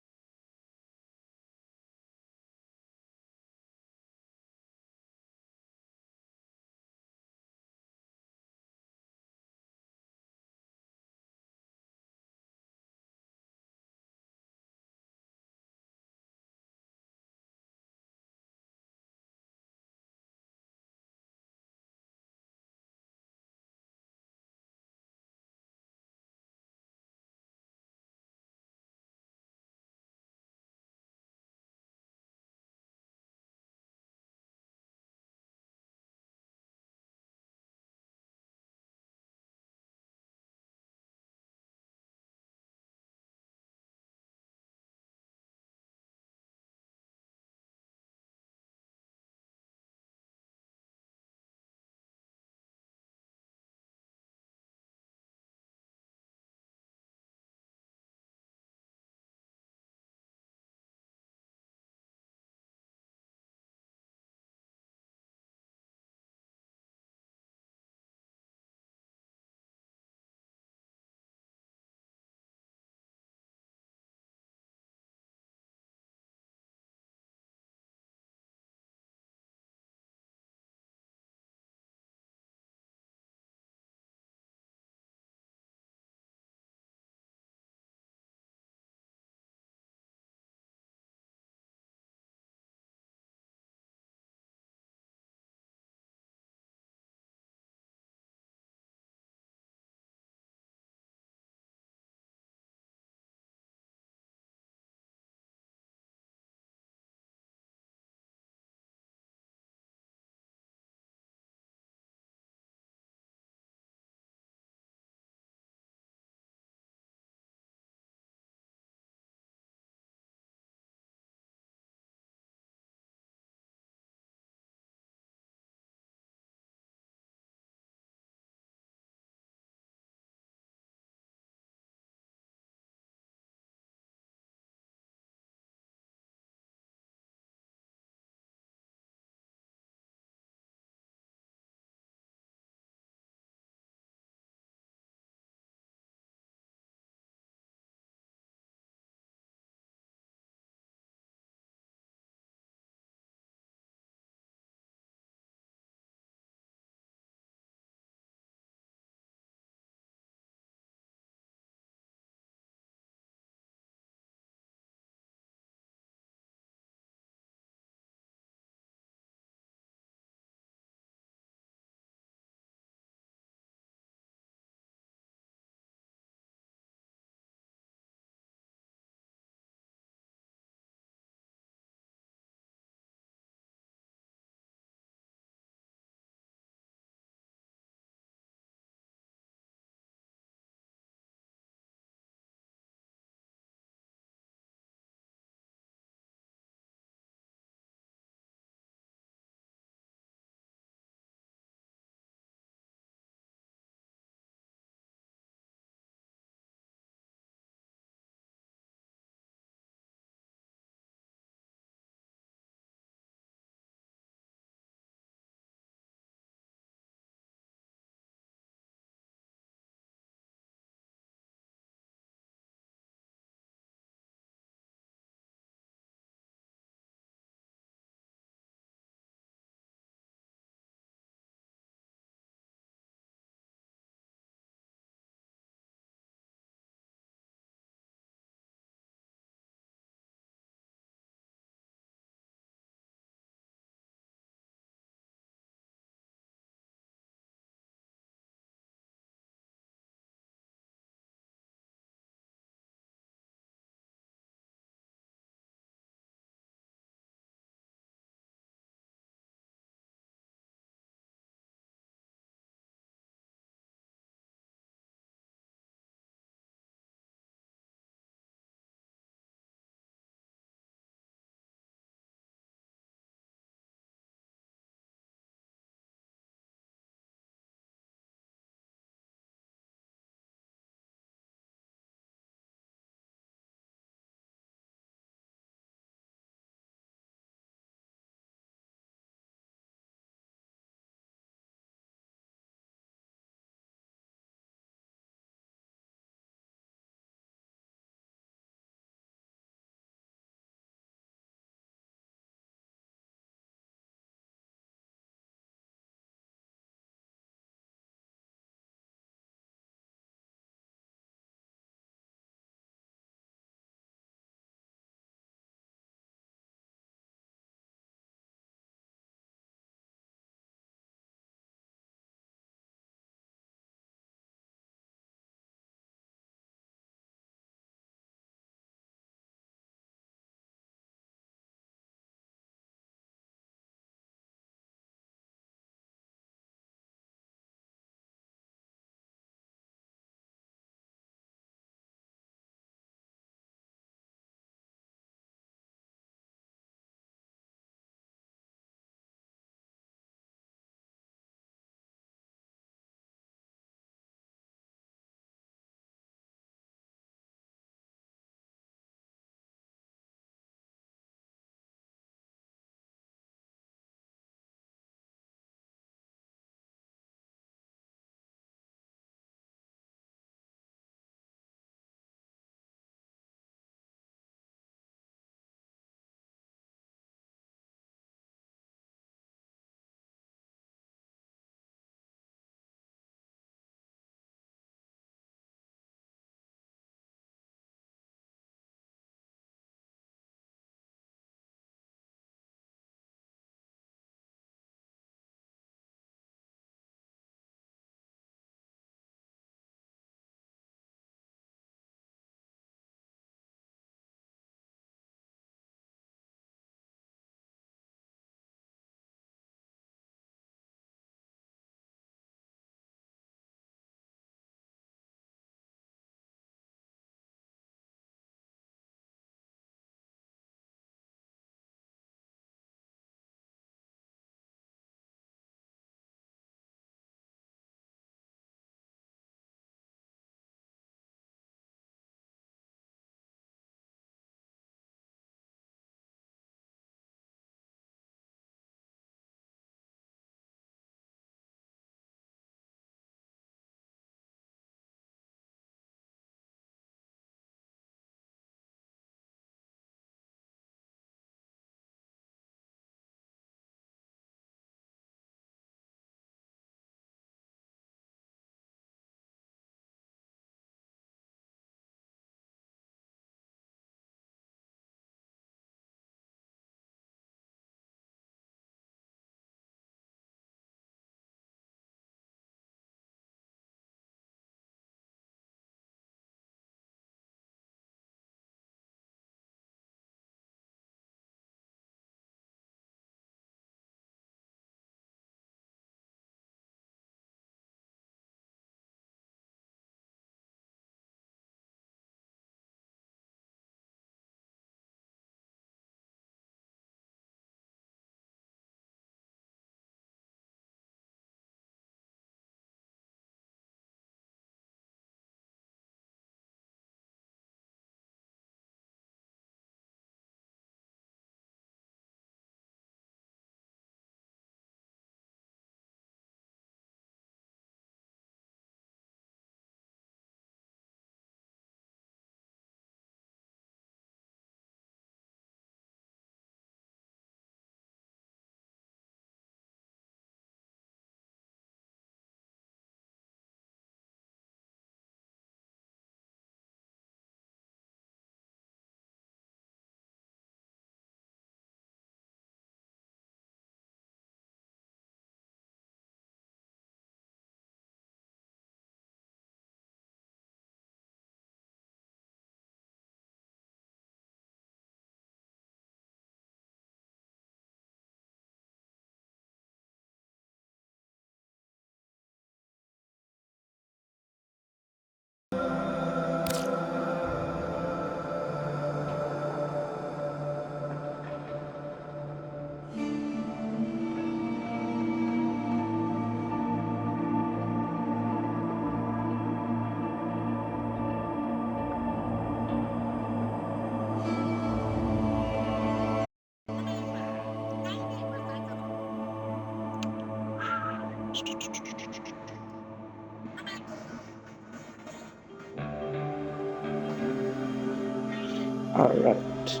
Alright.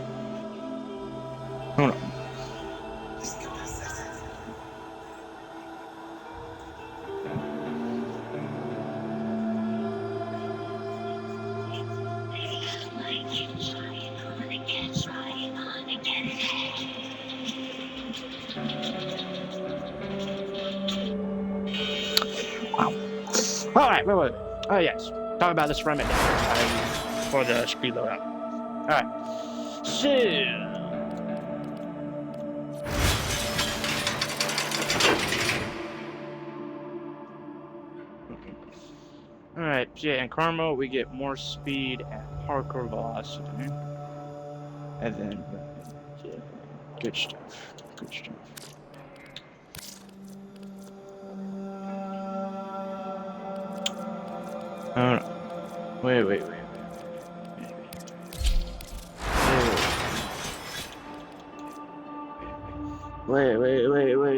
Hold on. Wow. Alright, wait. Oh, yes. Talk about this remedy for the speed loadout. Alright. So. Alright, yeah, in Karma, we get more speed and parkour velocity. And then, yeah, good stuff. Good stuff. Wait. Wait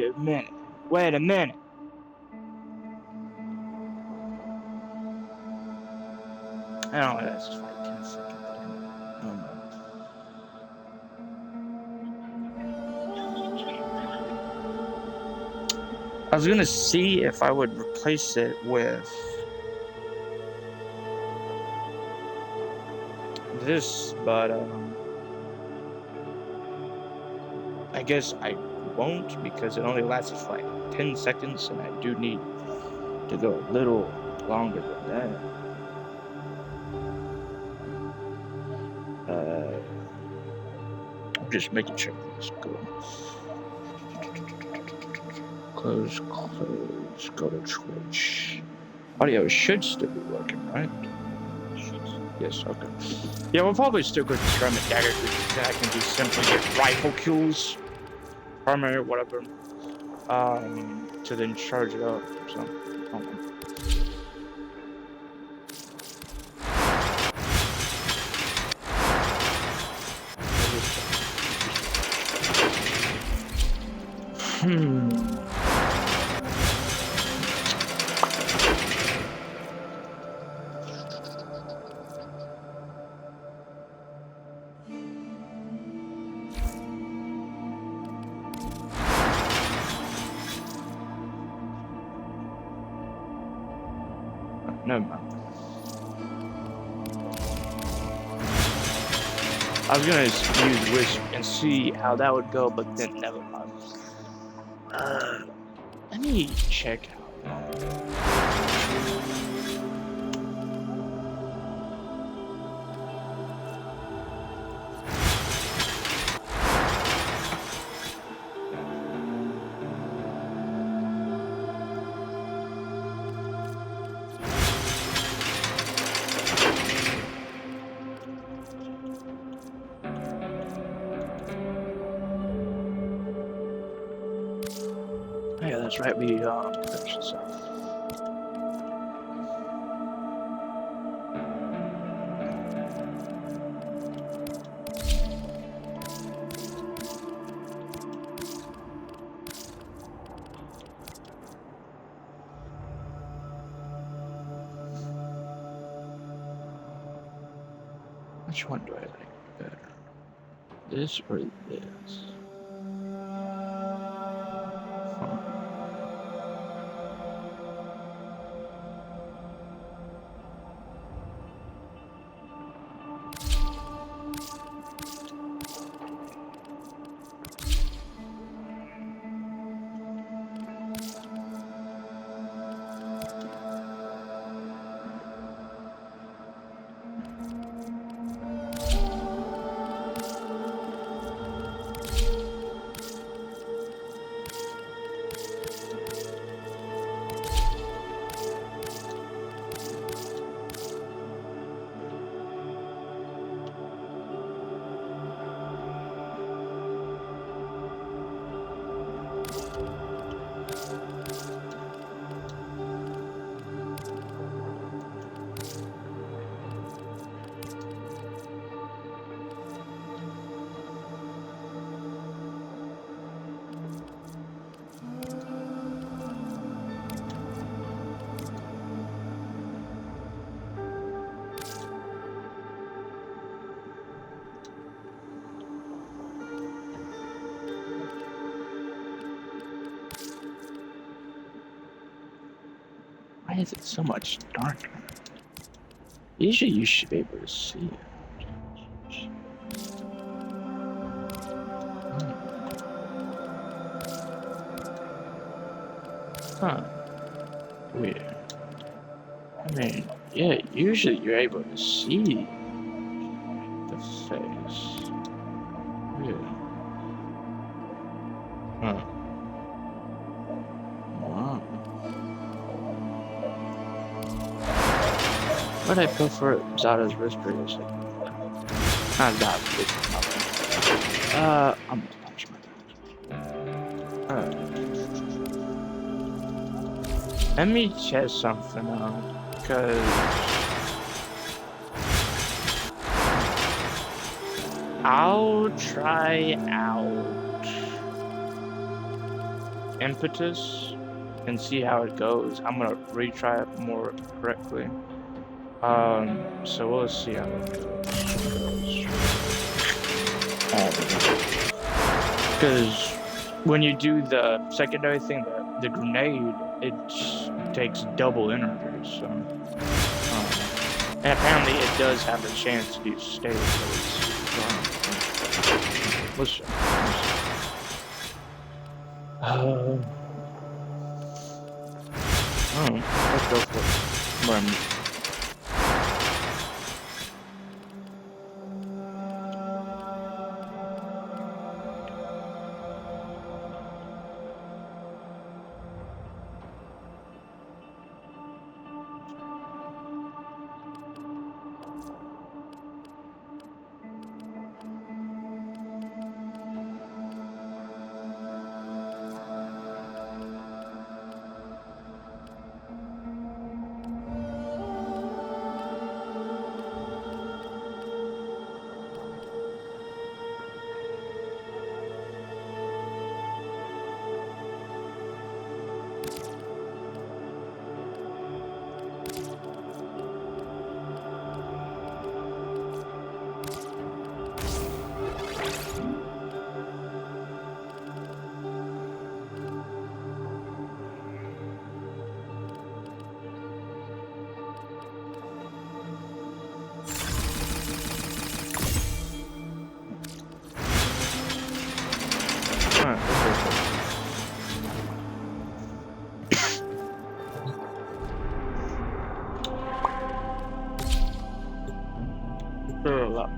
a minute. Wait a minute. I don't know, that's just like 10 seconds. I was gonna see if I would replace it with this, but I guess I won't because it only lasts for like 10 seconds and I do need to go a little longer than that. I'm just making sure this good. Close, go to Twitch. Audio should still be working, right? Yes, okay. Yeah, we'll probably still go to Ceramic Dagger because then I can just simply get rifle kills, primary or whatever, to then charge it up. So, hold on. Never mind. I was gonna use Wisp and see how that would go, but then never mind. Let me check out. Yeah, that's right. We finish this up. Which one do I like better? This or this? Why is it so much darker? Usually you should be able to see it. Huh. Weird. I mean, yeah, usually you're able to see the face. Weird. Huh. Wow. What I put for Zada's wrist brace? Not Zada's wrist brace. I'm gonna punch my dog. Let me check something out, because I'll try out Impetus and see how it goes. I'm gonna retry it more correctly. So we'll see how it goes. Because when you do the secondary thing, the grenade, it takes double energy, so. And apparently it does have a chance to stay with those. Let's go for it.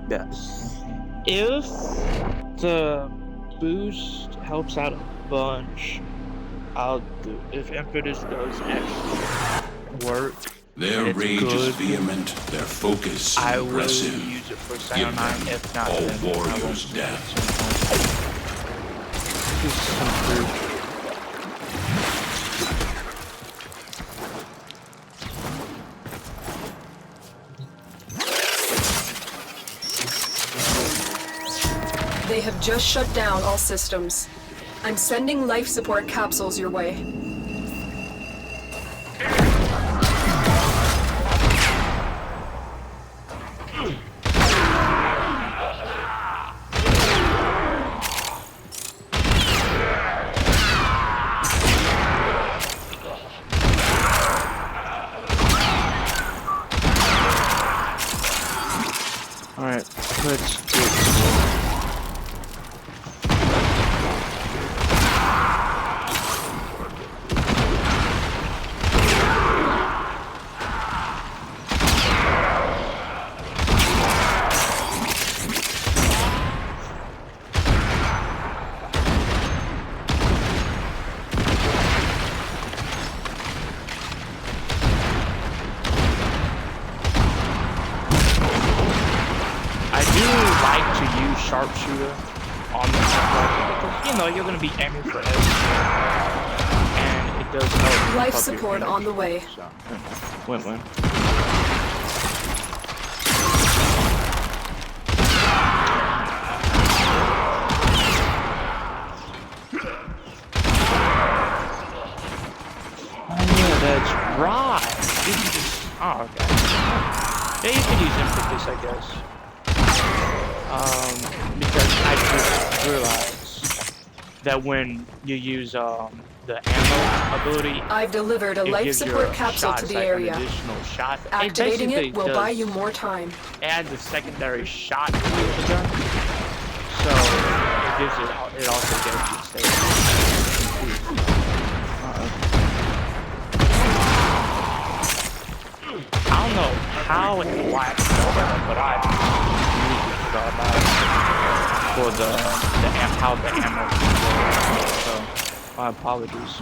Yeah. If the boost helps out a bunch, I'll do. If Impetus does actually work, their rage is vehement, their focus I will impressive. use it for Give Cyanide. them If not, all then I won't warriors' use it. death. Just some proof. They have just shut down all systems. I'm sending life support capsules your way. Alright, let's do it. Sharpshooter on the because you know you're gonna be aiming for everything, and it does help. Life support on the way. So, win-win. Oh yeah, that's right. You can just, oh okay. Yeah, you can use Impetus, I guess. Because I just realized that when you use the ammo ability, I've delivered a it life gives support your capsule shots to the like area. an additional shot. Activating it basically will buy does you more time. add the secondary shot to the gun. So it gives it also gives you save. I don't know how and why I know that, but I usually forgot about it for how the ammo works. So my apologies.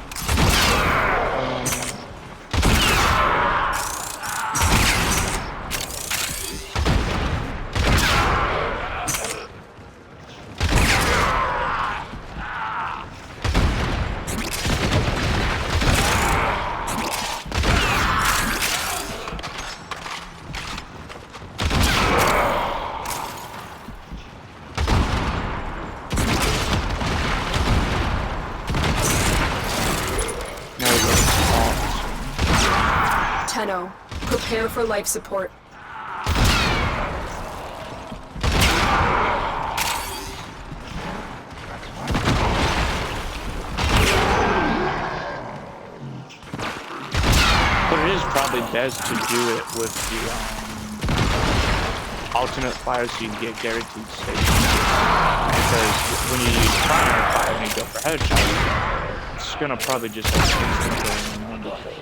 Tenno, prepare for life support. But it is probably best to do it with the alternate fire so you can get guaranteed safe. Because when you use primary fire and you go for headshot, it's gonna probably just instant kill you because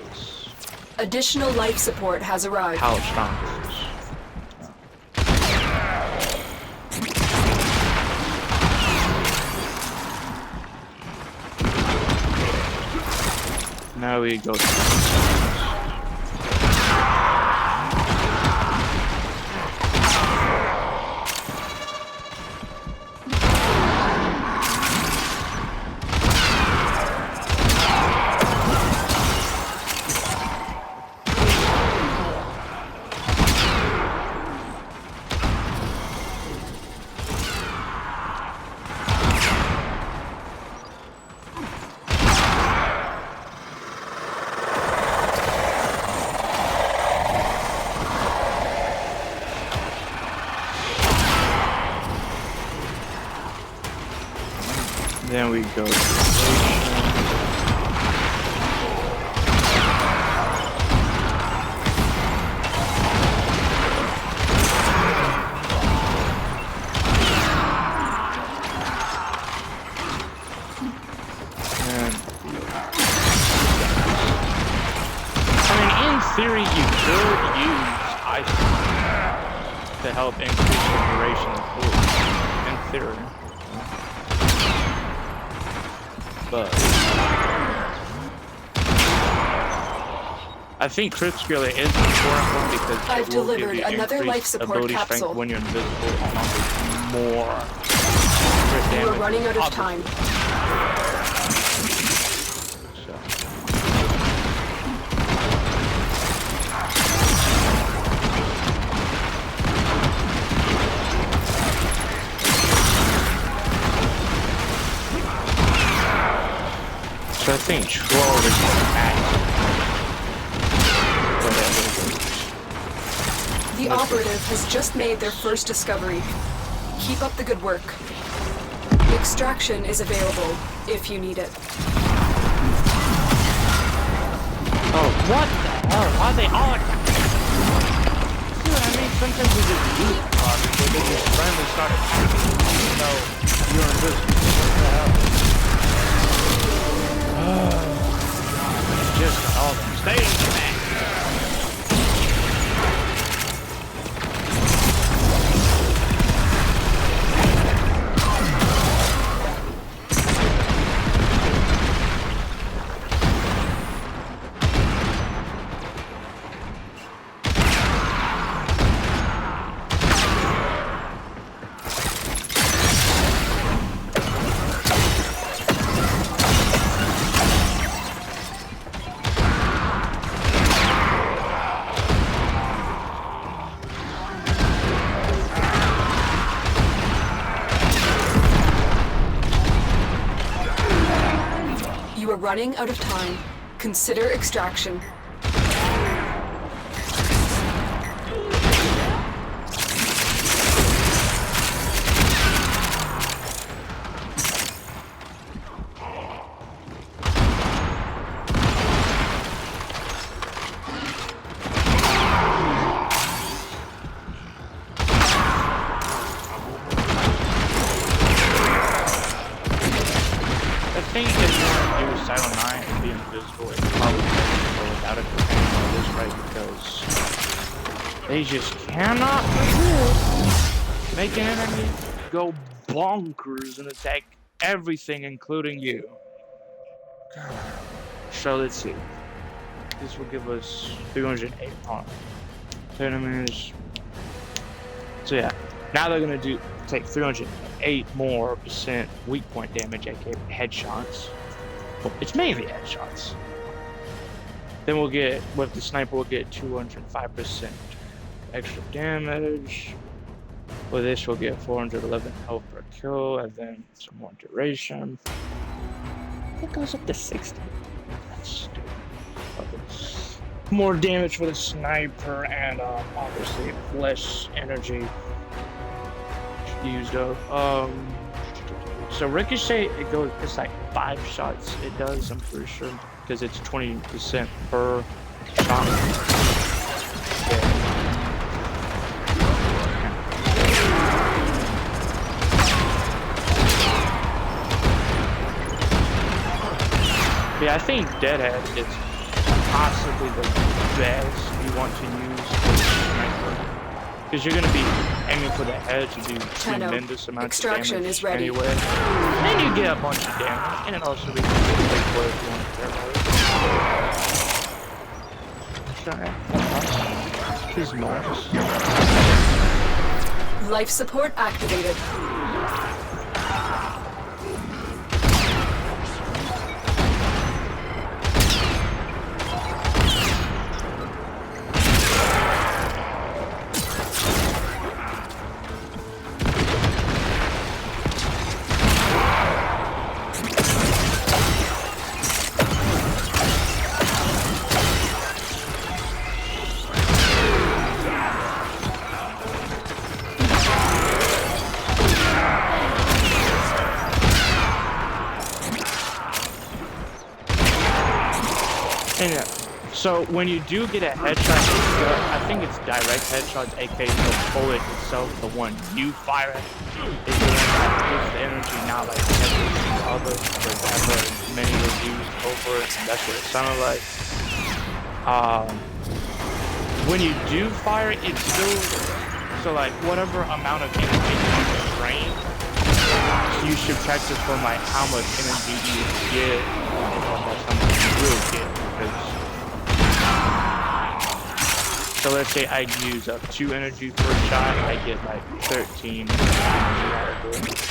Additional life support has arrived. how strong it is. Now we go to then we go to in theory, you could use ice to help increase the duration of bullets. In theory. But I think critically is an important one because I've it will give delivered you another life increased support ability capsule. strength when you're invisible, along with more crit You damage. are running out of obviously. time. So I think 12 is the max. The operative has just made their first discovery. Keep up the good work. Extraction is available if you need it. Oh, what the hell? Why are they all attacking? Dude, I mean, sometimes we just do it, but they just randomly start attacking. So, you're invisible. What the hell? Just got all them. Stay in the back. You are running out of time. Consider extraction. invisible and probably invisible without a companion on this right because they just cannot resist making enemies go bonkers and attack everything, including you. So let's see. This will give us 308 armor. Enemies. So yeah, now they're gonna take 308 more % weak point damage, aka headshots. Well, it's mainly headshots. Then we'll get, with the sniper, we'll get 205% extra damage. With this, we'll get 411 health per kill, and then some more duration. It goes up to 60. That's stupid. Okay. More damage for the sniper, and obviously less energy used up. So ricochet, it's like 5 shots. It does, I'm pretty sure, because it's 20% per shot. Yeah, I think Deadhead is possibly the best you want to use for the sniper. Because you're going to be aiming for the head to do tremendous amounts of damage is ready. anyway. And you get a bunch of damage, and it also makes you get a play if you want to thermal. He's nice. Life support activated. And so when you do get a headshot, I think it's direct headshots, aka the bullet itself, the one you fire at, is the one that gives the energy, not like every other, whatever many reviews over it. That's what it sounded like. When you do fire, it's still, so like whatever amount of energy you drain, you subtract it from like how much energy you get, or how much you will get. So let's say I use up 2 energy per shot, I get like 13 energy out of it.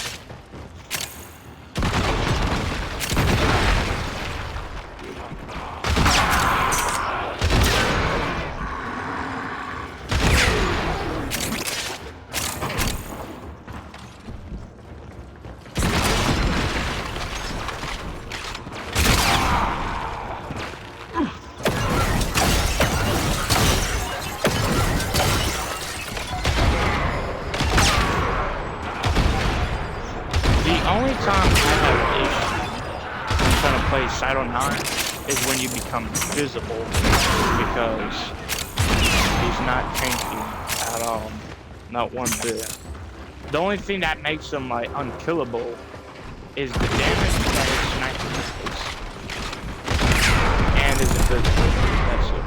Side on 9 is when you become visible because he's not tanky at all, not one bit. The only thing that makes him like unkillable is the damage that his sniper does, and is invisible. That's it.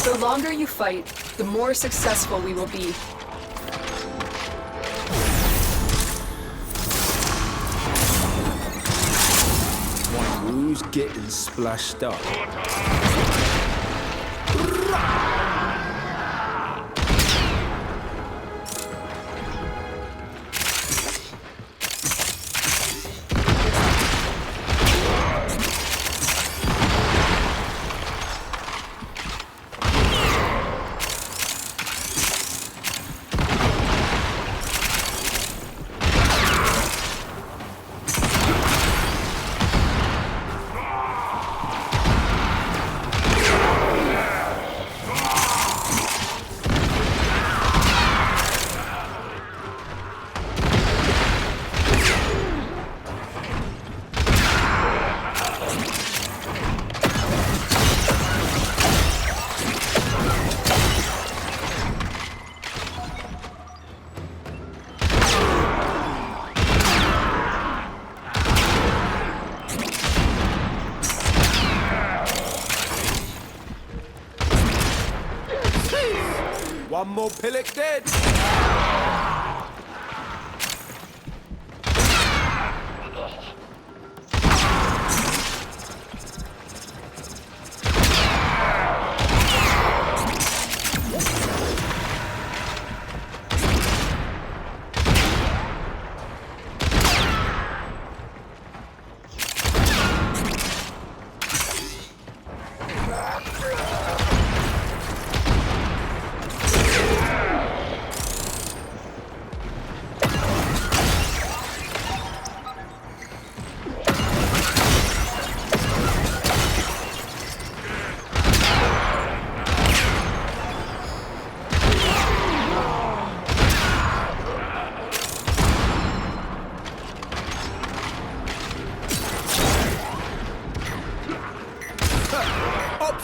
The longer you fight, the more successful we will be. Who's getting splashed up? One more pillock dead.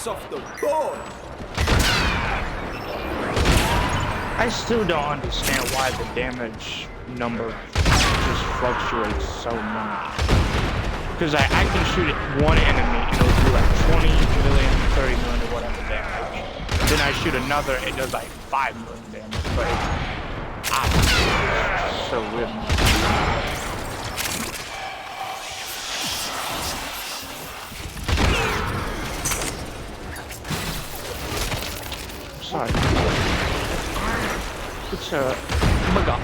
Off the board. I still don't understand why the damage number just fluctuates so much. Because I can shoot at one enemy and it'll do like 20 million, 30 million or whatever damage. Then I shoot another, it does like 5 million damage. But it's so weird. Sorry. It's a bugger.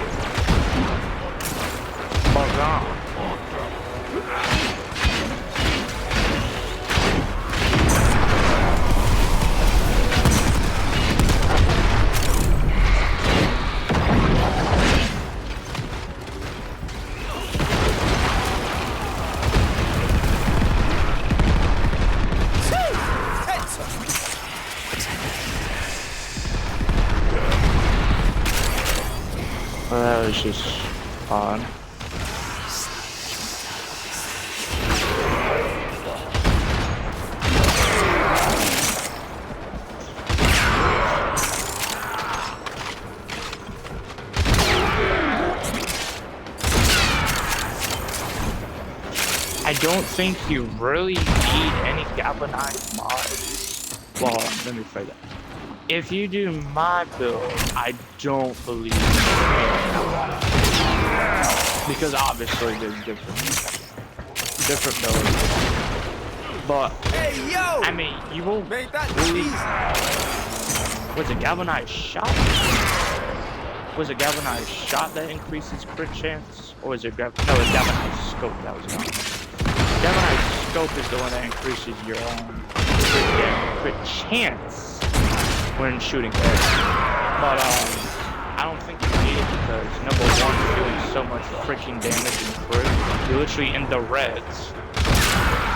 Well, that was just fun. I don't think you really need any galvanized mods. Well, let me phrase that. If you do my build, I don't believe you need galvanized. Because obviously there's different builds. But Hey yo! I mean, you will Made that really. cheese. Was it galvanized shot? Was it galvanized shot that increases crit chance? Or was it no, it's galvanized scope that was gone. Galvanized scope is the one that increases your crit chance when shooting there. But I don't think you need it because number one, you're doing so much freaking damage and crit. You're literally in the reds.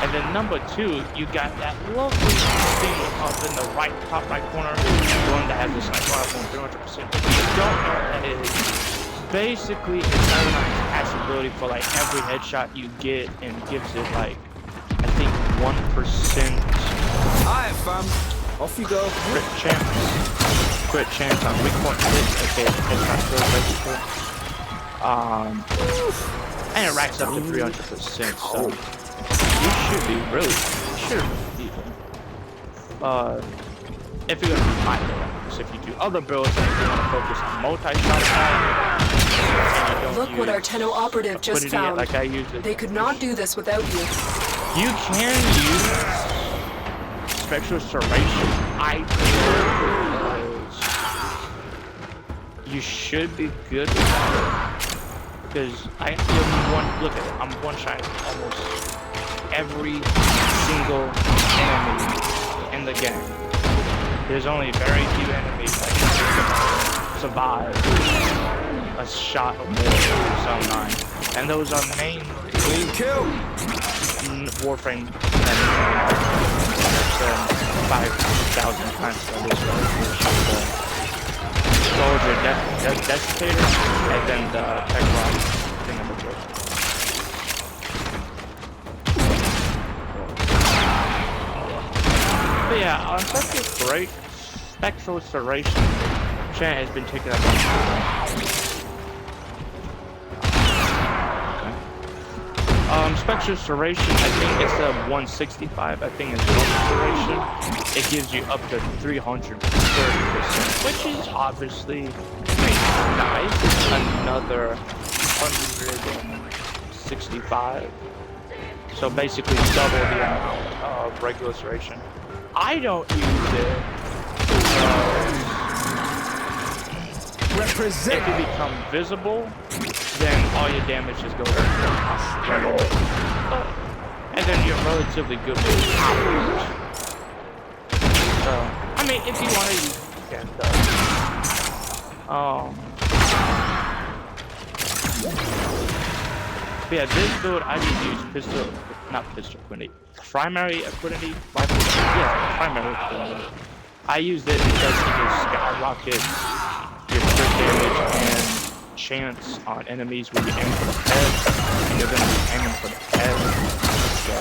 And then number two, you got that lovely thing up in the top right corner, the one that has this like rifle and 300%. If you don't know what that is, basically it's galvanized passive ability for like every headshot you get and gives it like, I think 1%. Alright fam, off you go. Crit chance on weak point hits. Okay, headshot kills basically. And it racks up to 300%. So. You should be really if you're gonna do my build. If you do other builds and if you want to focus on multi-shot attack, Look what our Tenno operative just found. Like I use it. They could not do this without you. You can use spectral serration. I because you should be good with that. Because look at it. I'm one-shotting almost every single enemy in the game. There's only very few enemies that can survive a shot or more in Zone 9. And those are mainly Clean kill. Warframe enemies. 5,000 times for this one. Soldier Desiccator, and then the Tech Rock thing in the book. But yeah, on such a great spectral serration, Chant has been taken up on spectral serration, I think it's a 165, I think it's normal serration. it gives you up to 330%, which is obviously nice. It's another 165. So basically double the amount of regular duration. I don't use it because Represent. if you become visible, then all your damage just goes down. And then you're relatively good with powers. So, I mean, if you want to, you can. But yeah, this build I just use pistol affinity. Primary affinity? Yeah, primary affinity. I use it because it just skyrockets your crit damage and chance on enemies when you aim for the head, and you're gonna be aiming for the head. So,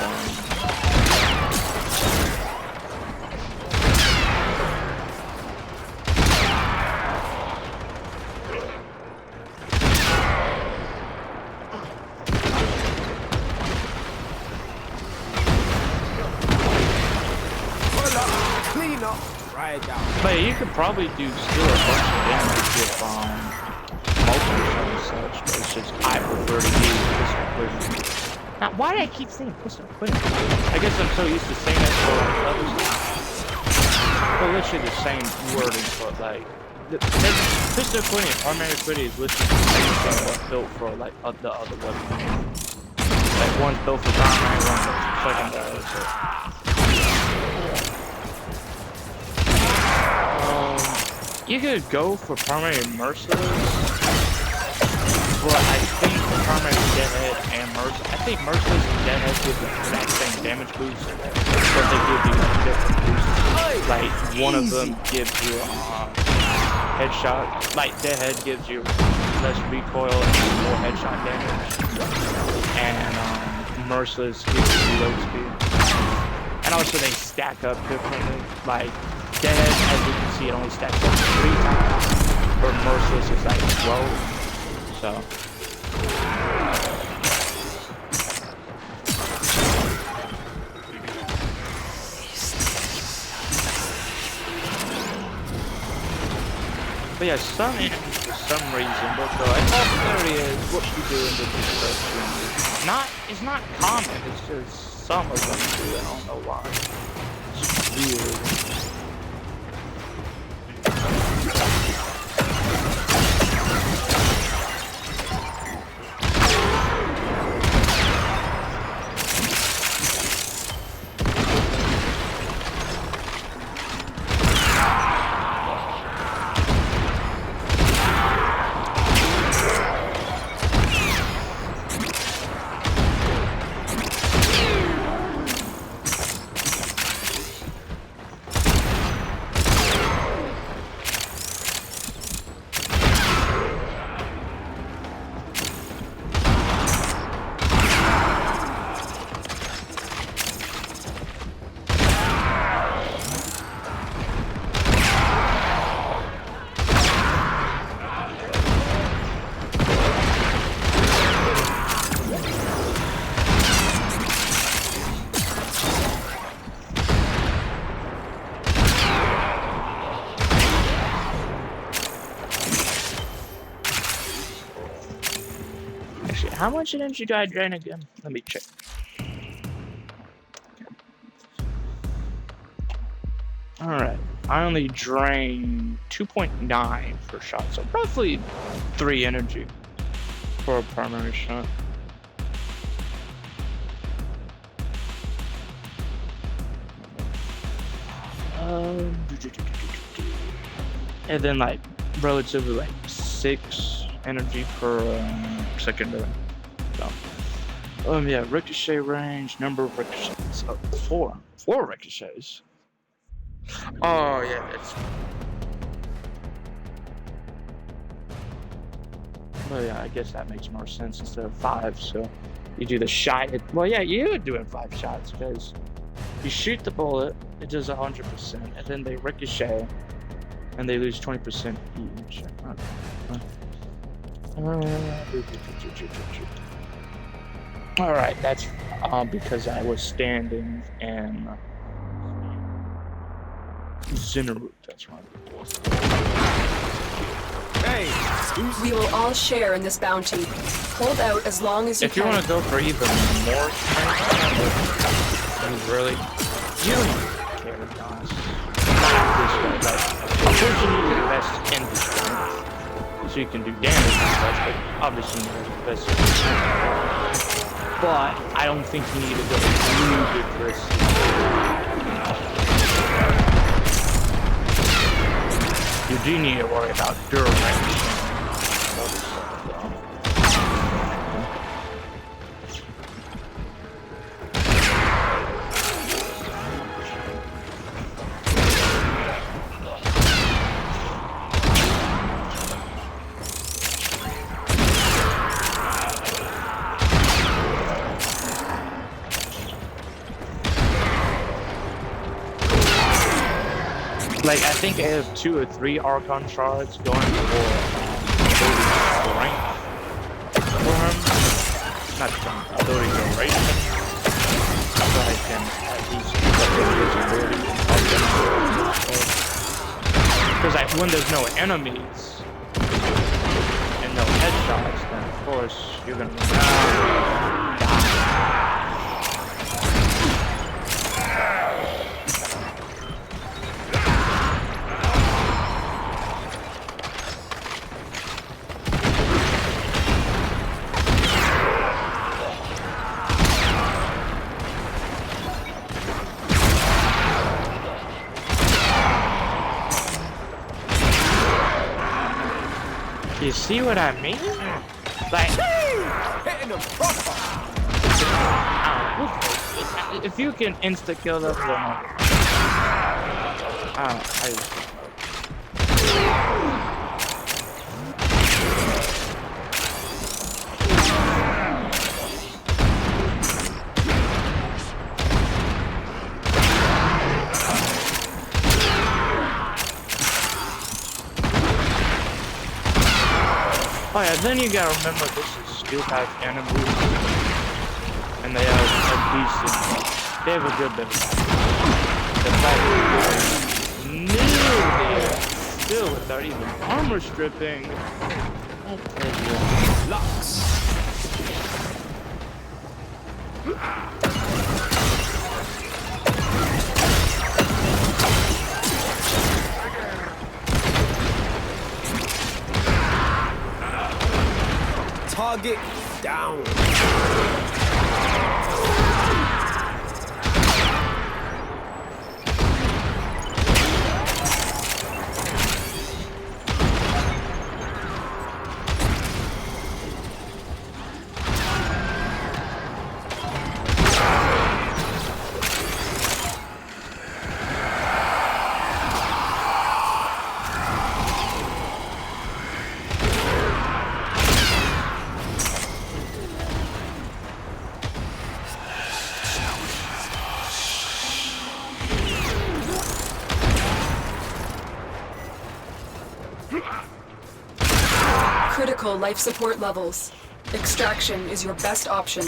Clean up. Right down. but you could probably do still a bunch of damage with multiple and such, but it's just I prefer to use pistol affinity. Now, why do I keep saying pistol affinity? I guess I'm so used to saying that for other stuff. But literally the same wording, but like pistol affinity and primary affinity is literally the same thing but built for like the other weapons. Like one's built for primary, one's built for secondary. So. You could go for primary merciless, but I think primary deadhead and merciless. I think merciless and deadhead give the exact same damage boost, but they give you different boosts. Like one of them gives you headshot. Like deadhead gives you less recoil and more headshot damage, and merciless gives you reload speed. And also they stack up differently. Like deadhead, as you can see, it only stacks up 3 times, but merciless is like 12. So. But yeah, some enemies for some reason will go like, oh, there he is, what you doing with this person? It's not common, it's just some of them do, I don't know why. It's weird. How much energy do I drain again? Let me check. Alright, I only drain 2.9 per shot, so roughly 3 energy for a primary shot. And then like relatively like 6 energy per secondary. So, yeah, ricochet range, number of ricochets. 4 ricochets. Oh yeah, it's. Well, yeah, I guess that makes more sense instead of 5. So you do the shot. Well, yeah, you would do it 5 shots because you shoot the bullet, it does 100%, and then they ricochet, and they lose 20% each. Alright, that's because I was standing and Zinneroot, that's right. Hey, We will all share in this bounty. Hold out as long as you If you can. want to go for even more strength, I mean, really, you don't care, guys. Not this way, like, of course you need to invest in the strength, so you can do damage and stuff, but obviously you need to invest in the strength. But I don't think you need to go ludicrously. You do need to worry about duration. Like, I think I have 2 or 3 Archon shards going for strength for him. Not strength, ability duration. So I can at least keep up with his ability. Because like, when there's no enemies and no headshots, then of course you're gonna die. You see what I mean? Like, hitting them proper. if you can insta kill them, then oh yeah, then you gotta remember this is skill type enemy, and they have a decent, they have a good bit of the fact that they're still without even armor stripping. I'll tell you. Lux. Target down. Critical life support levels. Extraction is your best option.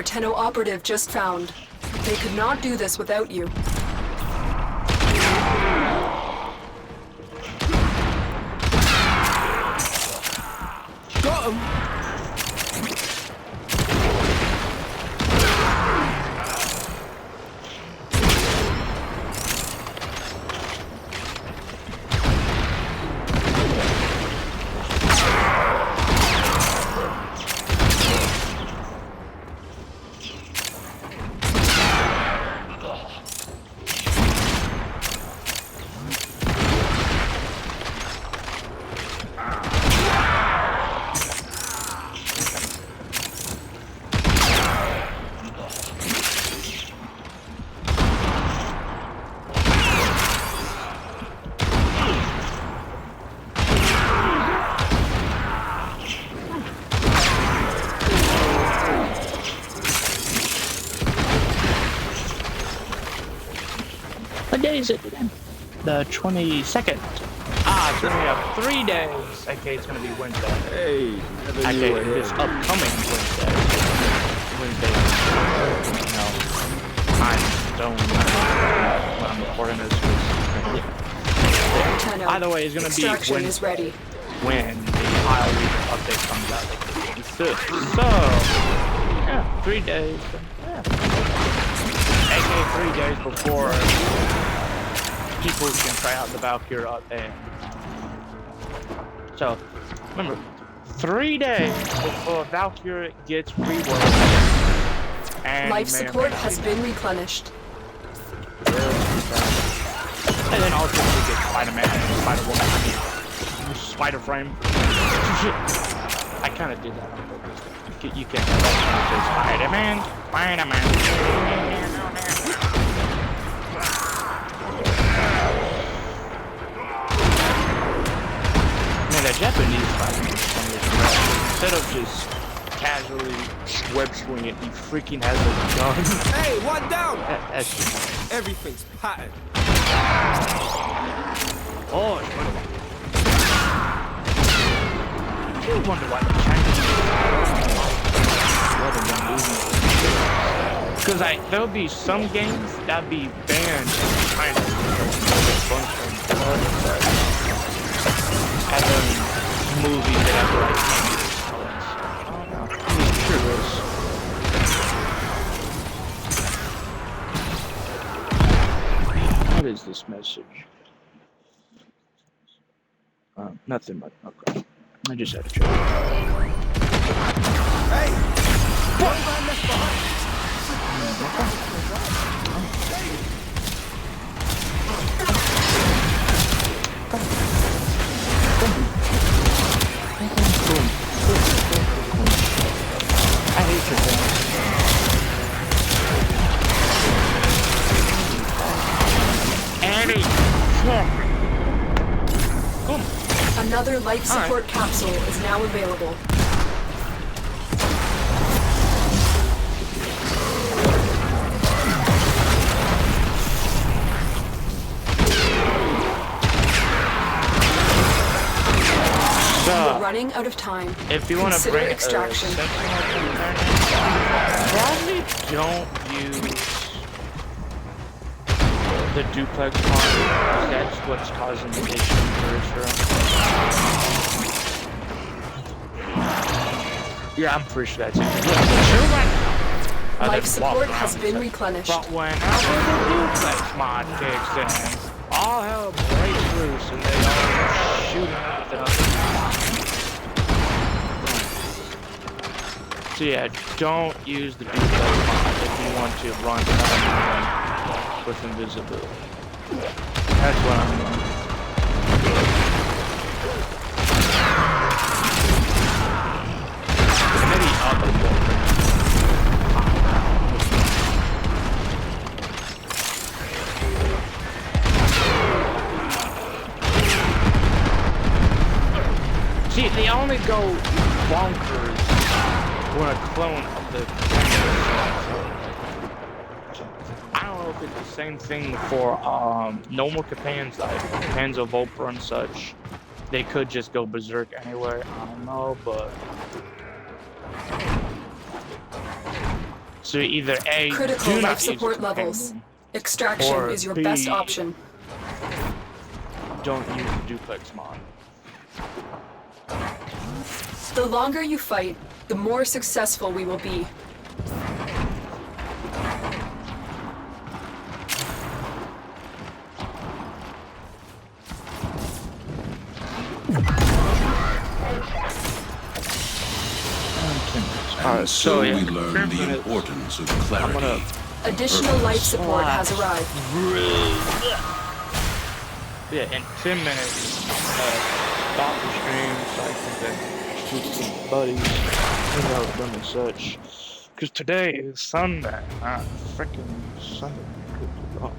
our Tenno operative just found. They could not do this without you. Got him. What day is it today? The 22nd. Ah, it's only up 3 days. Okay, it's gonna be Wednesday. Hey, never knew Okay, it here. this upcoming Wednesday. Wednesday. No. I don't know when I'm recording this. Tenno, Either way, it's gonna be extraction Wednesday is ready. when the Isle Reaper update comes out. Like the 25th. So, yeah, 3 days. Yeah. AKA 3 days before people can try out the Valkyrie and so remember 3 days before Valkyrie gets reworked and Life support has been replenished. and then also we get Spider-Man and Spider-Woman, Spider-Frame. I kind of did that on purpose. You can Spider-Man, Spider-Man. The Japanese fighting is funny as well. Instead of just casually web swinging, he freaking has a gun. Hey, one down. That's just... Everything's patterned. Oh, it's wonderful. You wonder why the Chinese because there'll be some games that'd be banned in China. And then movies that have the right I'm curious. What is this message? Nothing but okay. I just had to check. Hey, one man left behind. I hate your thing. Annie! Come. Another life support capsule is now available. We're running out of time. If you want to Consider bring extraction. Probably don't use the duplex mod. That's what's causing the issue for sure. Yeah, I'm pretty sure that's it. Life support has been replenished. But whenever the duplex mod kicks in, all hell breaks loose and they all shooting everything up. So yeah, don't use the duplex mod if you want to run with invisibility. That's what I'm doing. Maybe other Warframe. See, they only go bonkers when a clone of the... I don't know if it's the same thing for normal companions, like companions of Volpra and such. They could just go berserk anyway. I don't know, but So either A, Critical do life not use a support levels. companion, Extraction Or is your B. best option. don't use the duplex mod. The longer you fight, the more successful we will be. Alright, So yeah. we learn the 10 minutes. importance of I'm clarity. gonna Additional life support has arrived. Yeah, in 10 minutes, stop the stream so I can shoot some buddies, hang out with them and such. Because today is Sunday, not freaking Sunday. Good God.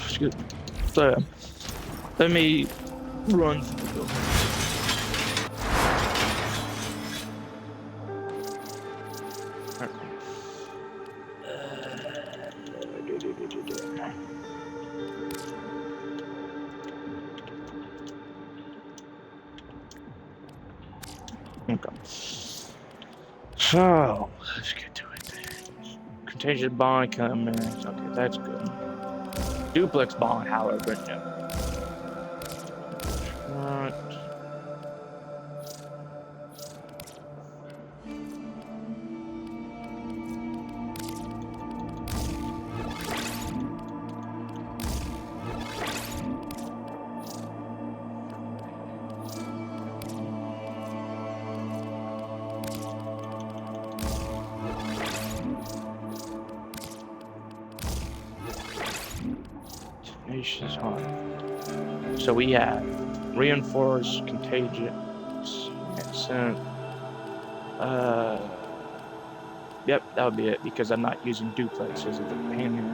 Excuse me. So, yeah, let me run through the building. Okay. So, let's get to it. Contagious bond comments. Okay, that's good. Duplex bond, however, no. Right. Tenacious harm. So we have reinforced, contagious, accent. Yep, that would be it because I'm not using duplex as a companion.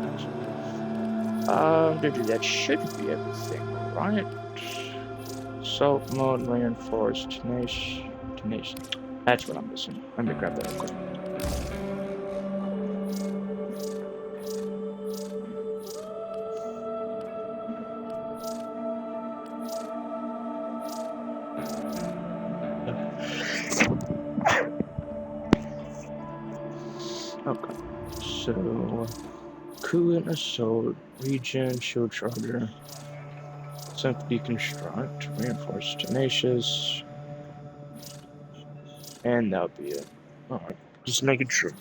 That should be everything, right? Assault mode, reinforced, tenacious. That's what I'm missing. Let me grab that real quick. Okay, so coolant, assault, regen, shield charger, simple deconstruct, reinforced, tenacious, and that'll be it. Alright, just making sure.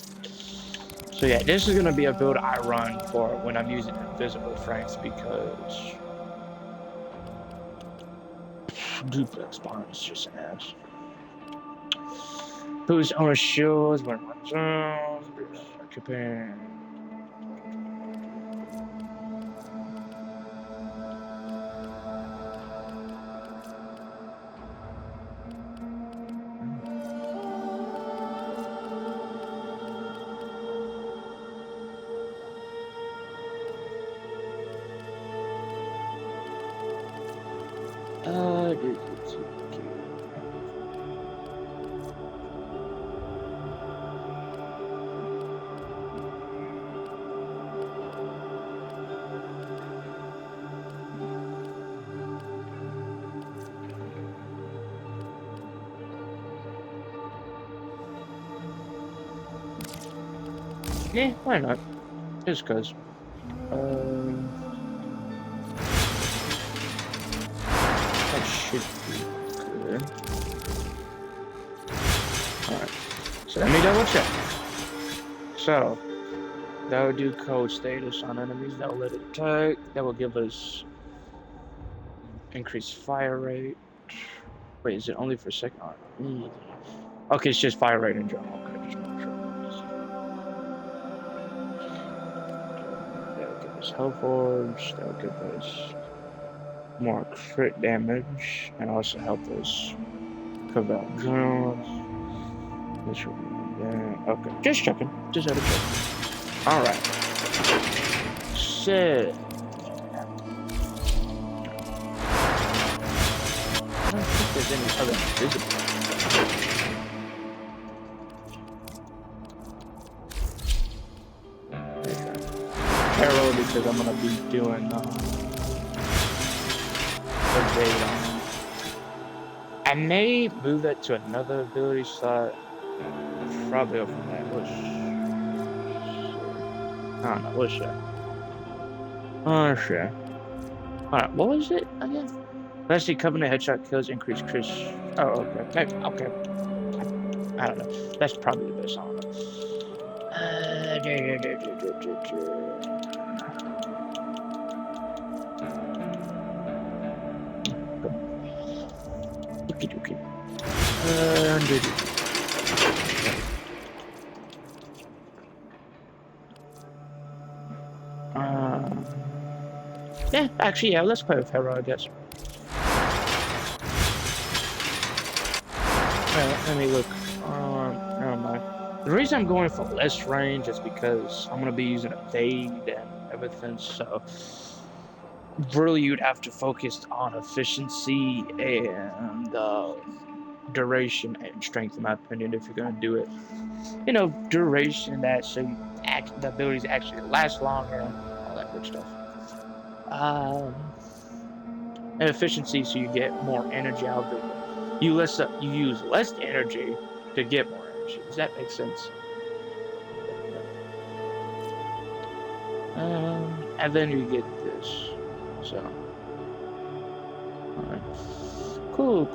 So yeah, this is gonna be a build I run for when I'm using invisible frames because duplex bond is just an ass. Boost on shields when one zones, occupying. Yeah, why not? Just cause. That should be good. Alright. So let me double check. So that will do code status on enemies. That will let it attack. That will give us increased fire rate. Wait, is it only for second? Okay, it's just fire rate in general. Okay, just make sure. That'll give us health orbs. That'll give us more crit damage and also help us cover out drones. This will be that. Okay, just checking. Just had to check. Alright. Shit. I don't think there's any other visible. Carol, because I'm gonna be doing evade on him. I may move that to another ability slot. Probably open that bush. I don't know. What's that? Oh, sure. Alright, what was it again? Lastly, Covenant headshot kills increase Chris. Oh, okay. Okay. I don't know. That's probably the best. I don't know. Okay. Yeah, actually, yeah, let's play with Hero, I guess. Let me look. Never mind. The reason I'm going for less range is because I'm going to be using a fade and everything, so really you'd have to focus on efficiency and duration and strength, in my opinion, if you're going to do it. You know, duration, that so the abilities actually last longer, all that good stuff. And efficiency, so you get more energy out of it. You use less energy to get more energy. Does that make sense? And then you get this. So, alright. Cool.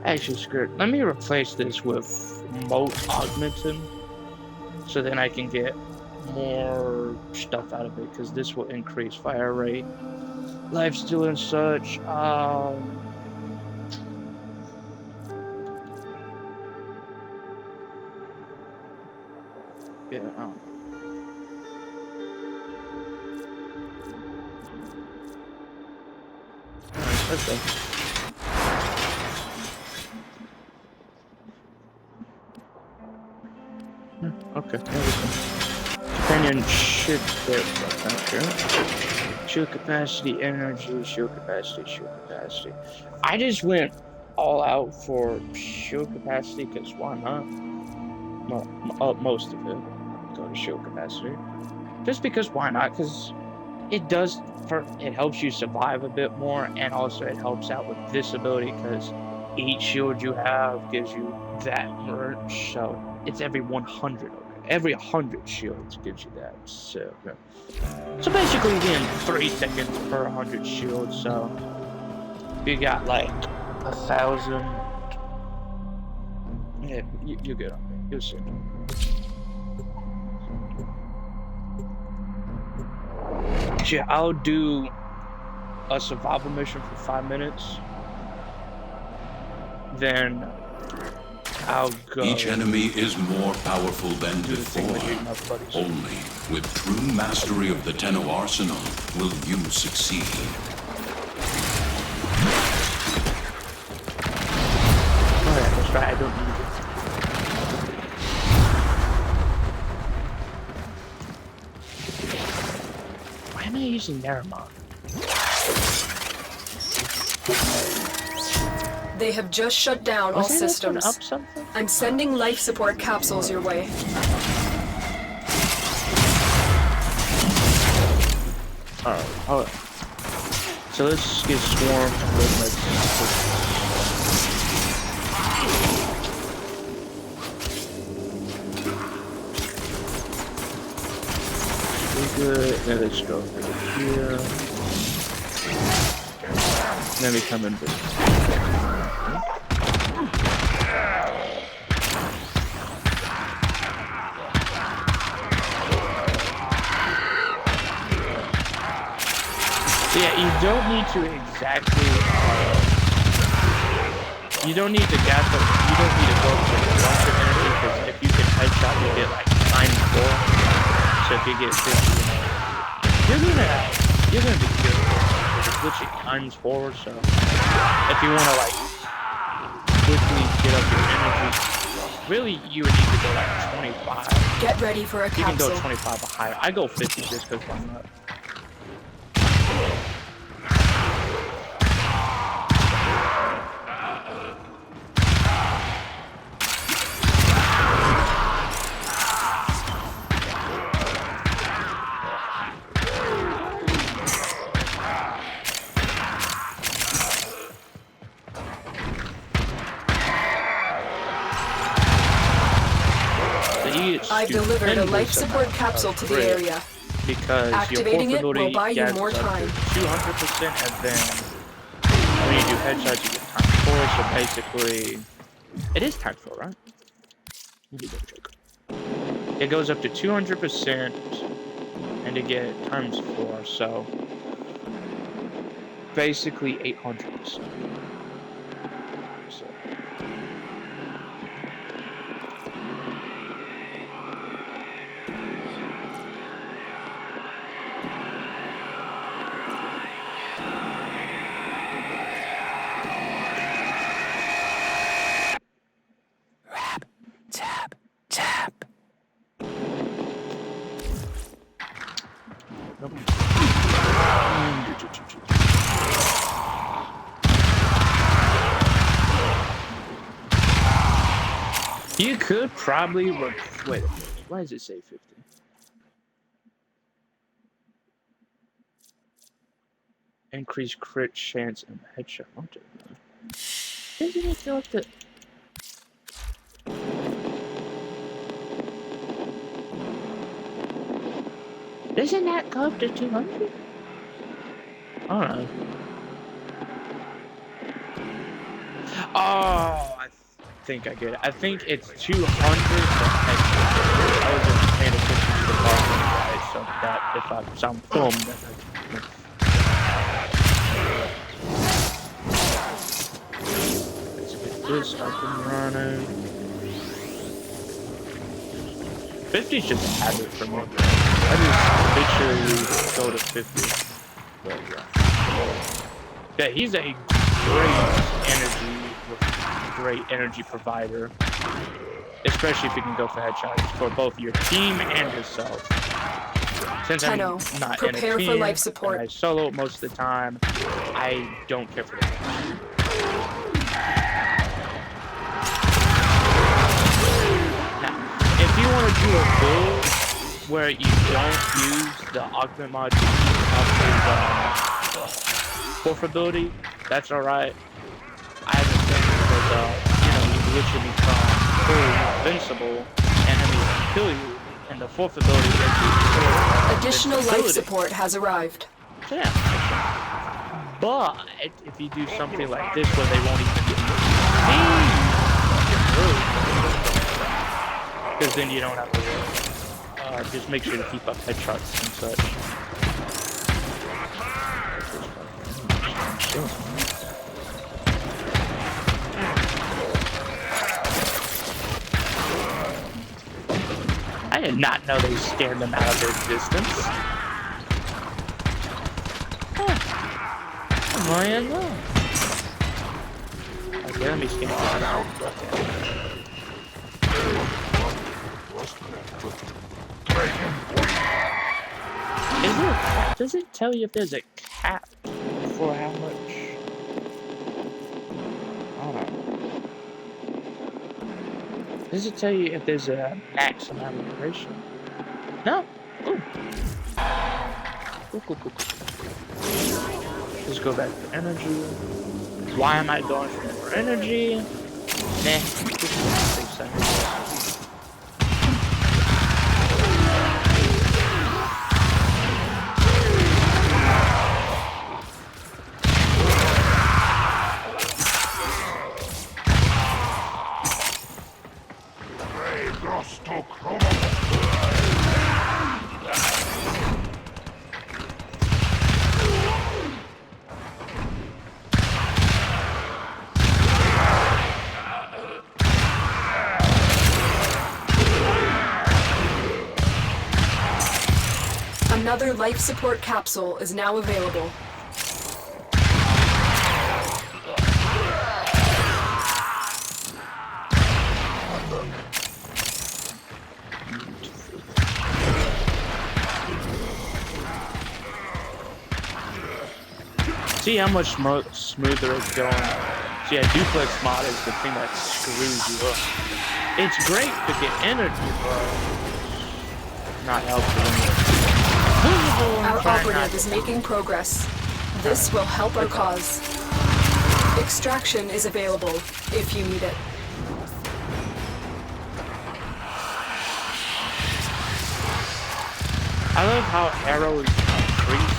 Actually, screw it. Let me replace this with Moat Augmentin, so then I can get more stuff out of it, because this will increase fire rate, lifesteal and such. Yeah. Alright, let's go. Okay, there we go. Companion should there. Okay. Shield capacity, energy, shield capacity. I just went all out for shield capacity because why not? Most of it go to shield capacity. Just because why not? Because it helps you survive a bit more, and also it helps out with this ability because each shield you have gives you that much. So it's every 100. Every 100 shields gives you that. So basically, you're getting 3 seconds per 100 shields. So you got like 1,000. Yeah, you're good on that. You'll see. Yeah, I'll do a survival mission for 5 minutes. Then I'll go. Each enemy is more powerful than before. Only with true mastery of the Tenno arsenal will you succeed. Alright, that's right, I don't need it. Why am I using Naramon? They have just shut down all systems. Up something? I'm sending life support capsules your way. Alright. So let's get swarmed and then let's good. Now let's go over here. Then we come in this. Yeah, you don't need to exactly. You don't need to gas up. You don't need to go to the bunch of energy, because if you get headshot, you get like 94. So if you get 50, you're gonna be good. It's literally times 4. So if you want to like quickly get up your energy, really you would need to go like 25. Get ready for a capsule. You can go 25 or higher. I go 50 just because why not? I've delivered a life support amount capsule of to the crit area. because Activating your it will ability buy you gathers more up to time. 200%, and then when you do headshots, you get times 4. So basically, it is times 4, right? Let me double check. It goes up to 200%, and you get times 4. So basically 800%. So. You could probably wait a minute. Why does it say 50? Increase crit chance and headshot. Isn't it like the? Doesn't that go up to 200? I don't know. Oh, I think I get it. I think it's 200 for headshot. I wasn't paying attention to the bottom, guys, so that if I sound dumb, then let's get this up and running. 50 is just a habit for me. I just habitually go to 50. But yeah, he's a great energy provider, especially if you can go for headshots for both your team and yourself. Since Tenno, I'm not prepare in a team, for life support. and I solo most of the time, I don't care for that. Now, if you want to do a build where you don't use the augment mod to keep up his fourth ability, that's alright. I understand because you literally become fully invincible, enemies can kill you, and the fourth ability gives you Additional life support has arrived. So yeah. But if you do something like this where they won't even get because then you don't have to just make sure to keep up headshots and such. I did not know they scared them out of their existence. Huh. I am not. Okay, let me scan it out. Is there a cap? Does it tell you if there's a cap for how much? I don't know. Does it tell you if there's a max amount of duration? No? Ooh. Cool. Let's go back to energy. Why am I going for energy? Nah, just save seconds. Another life support capsule is now available. See how much smoother it's going. See, a duplex mod is the thing that screws you up. It's great to get energy, but not helpful. Our operative is making progress. This will help our cause. Extraction is available if you need it. I love how Arrow is increased,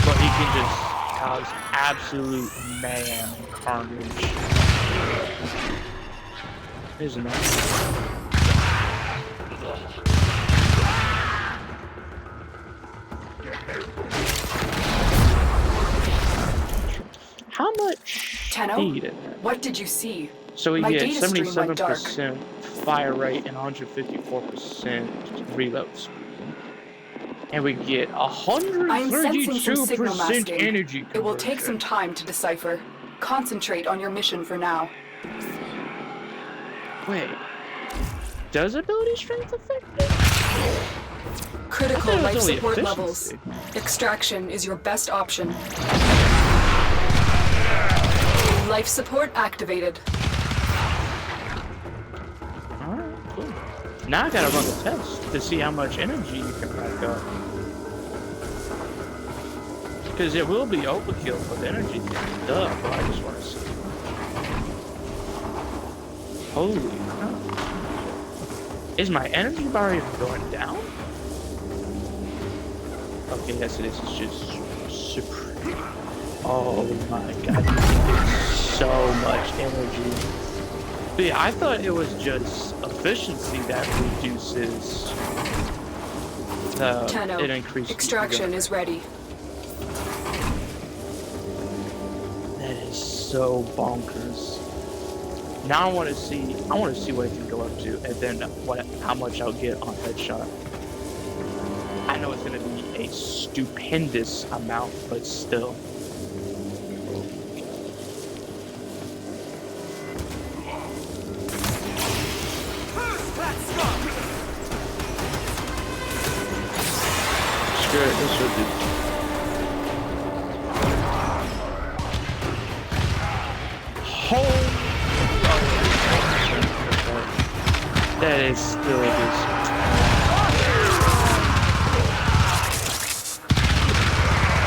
but he can just cause absolute mayhem and carnage. Isn't it? How much Tenno, speed in there? what did you see? So we My get data stream went dark. 77% fire rate and 154% reload speed. And we get I'm sensing some signal 132% masking. energy It will take some conversion. time to decipher. Concentrate on your mission for now. Wait. Does ability strength affect it? Critical I thought it was life only support levels. efficiency. Extraction is your best option. Life support activated. Alright, cool. Now I gotta run the test to see how much energy you can rack up. Because it will be overkill with energy. Duh, but I just want to see. Holy crap. Is my energy bar even going down? Okay, yes it is. It's just supreme. Oh my god. It's so much energy. But yeah, I thought it was just efficiency that reduces the Tenno, it increases. extraction is ready. That is so bonkers. Now I want to see what it can go up to, and then how much I'll get on headshot. I know it's gonna be a stupendous amount, but still. Screw it, this will do. Holy. That is still just.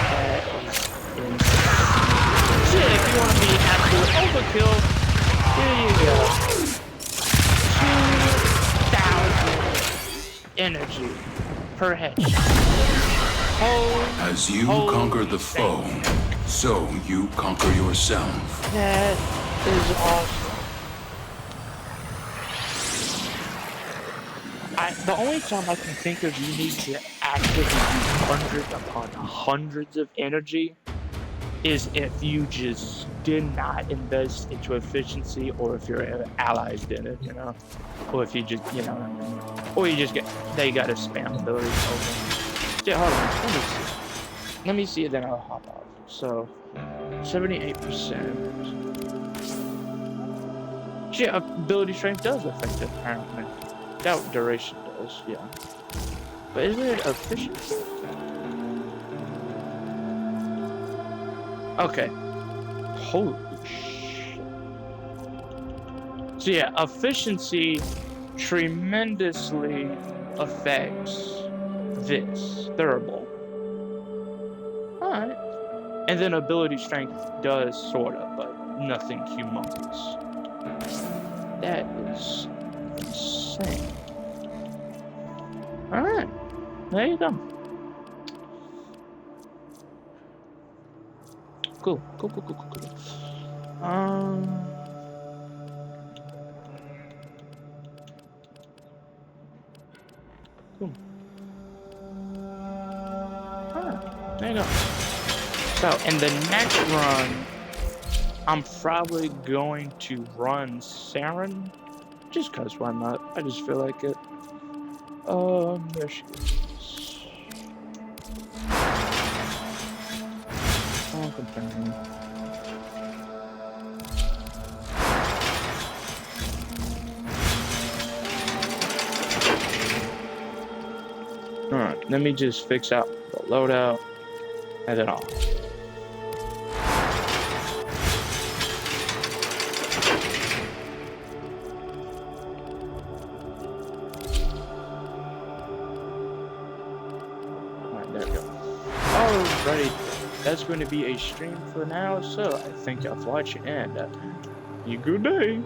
That is insane. Shit, if you want to be absolute overkill, here you go. 2,000 energy per headshot. As you conquer the foe, so you conquer yourself. That is awesome. The only time I can think of you need to actively use hundreds upon hundreds of energy is if you just did not invest into efficiency, or if your allies did it, you know, or if you just, you know, or you just they got a spam ability over. Yeah, hold on, let me see it, then I'll hop off. So, 78%. Yeah, ability strength does affect it, apparently. That duration does, yeah. But isn't it efficiency? Okay. Holy shit. So yeah, efficiency tremendously affects this durable. Alright. And then ability strength does sort of, but nothing humongous. That is insane. Alright. There you go. Cool. Cool. Cool. Alright. There you go. So, in the next run, I'm probably going to run Saren. Just cause why not? I just feel like it. There she is. Oh, companion. Alright, let me just fix out the loadout, and then I'll. Alrighty, that's going to be a stream for now, so I thank y'all for watching, and you good day.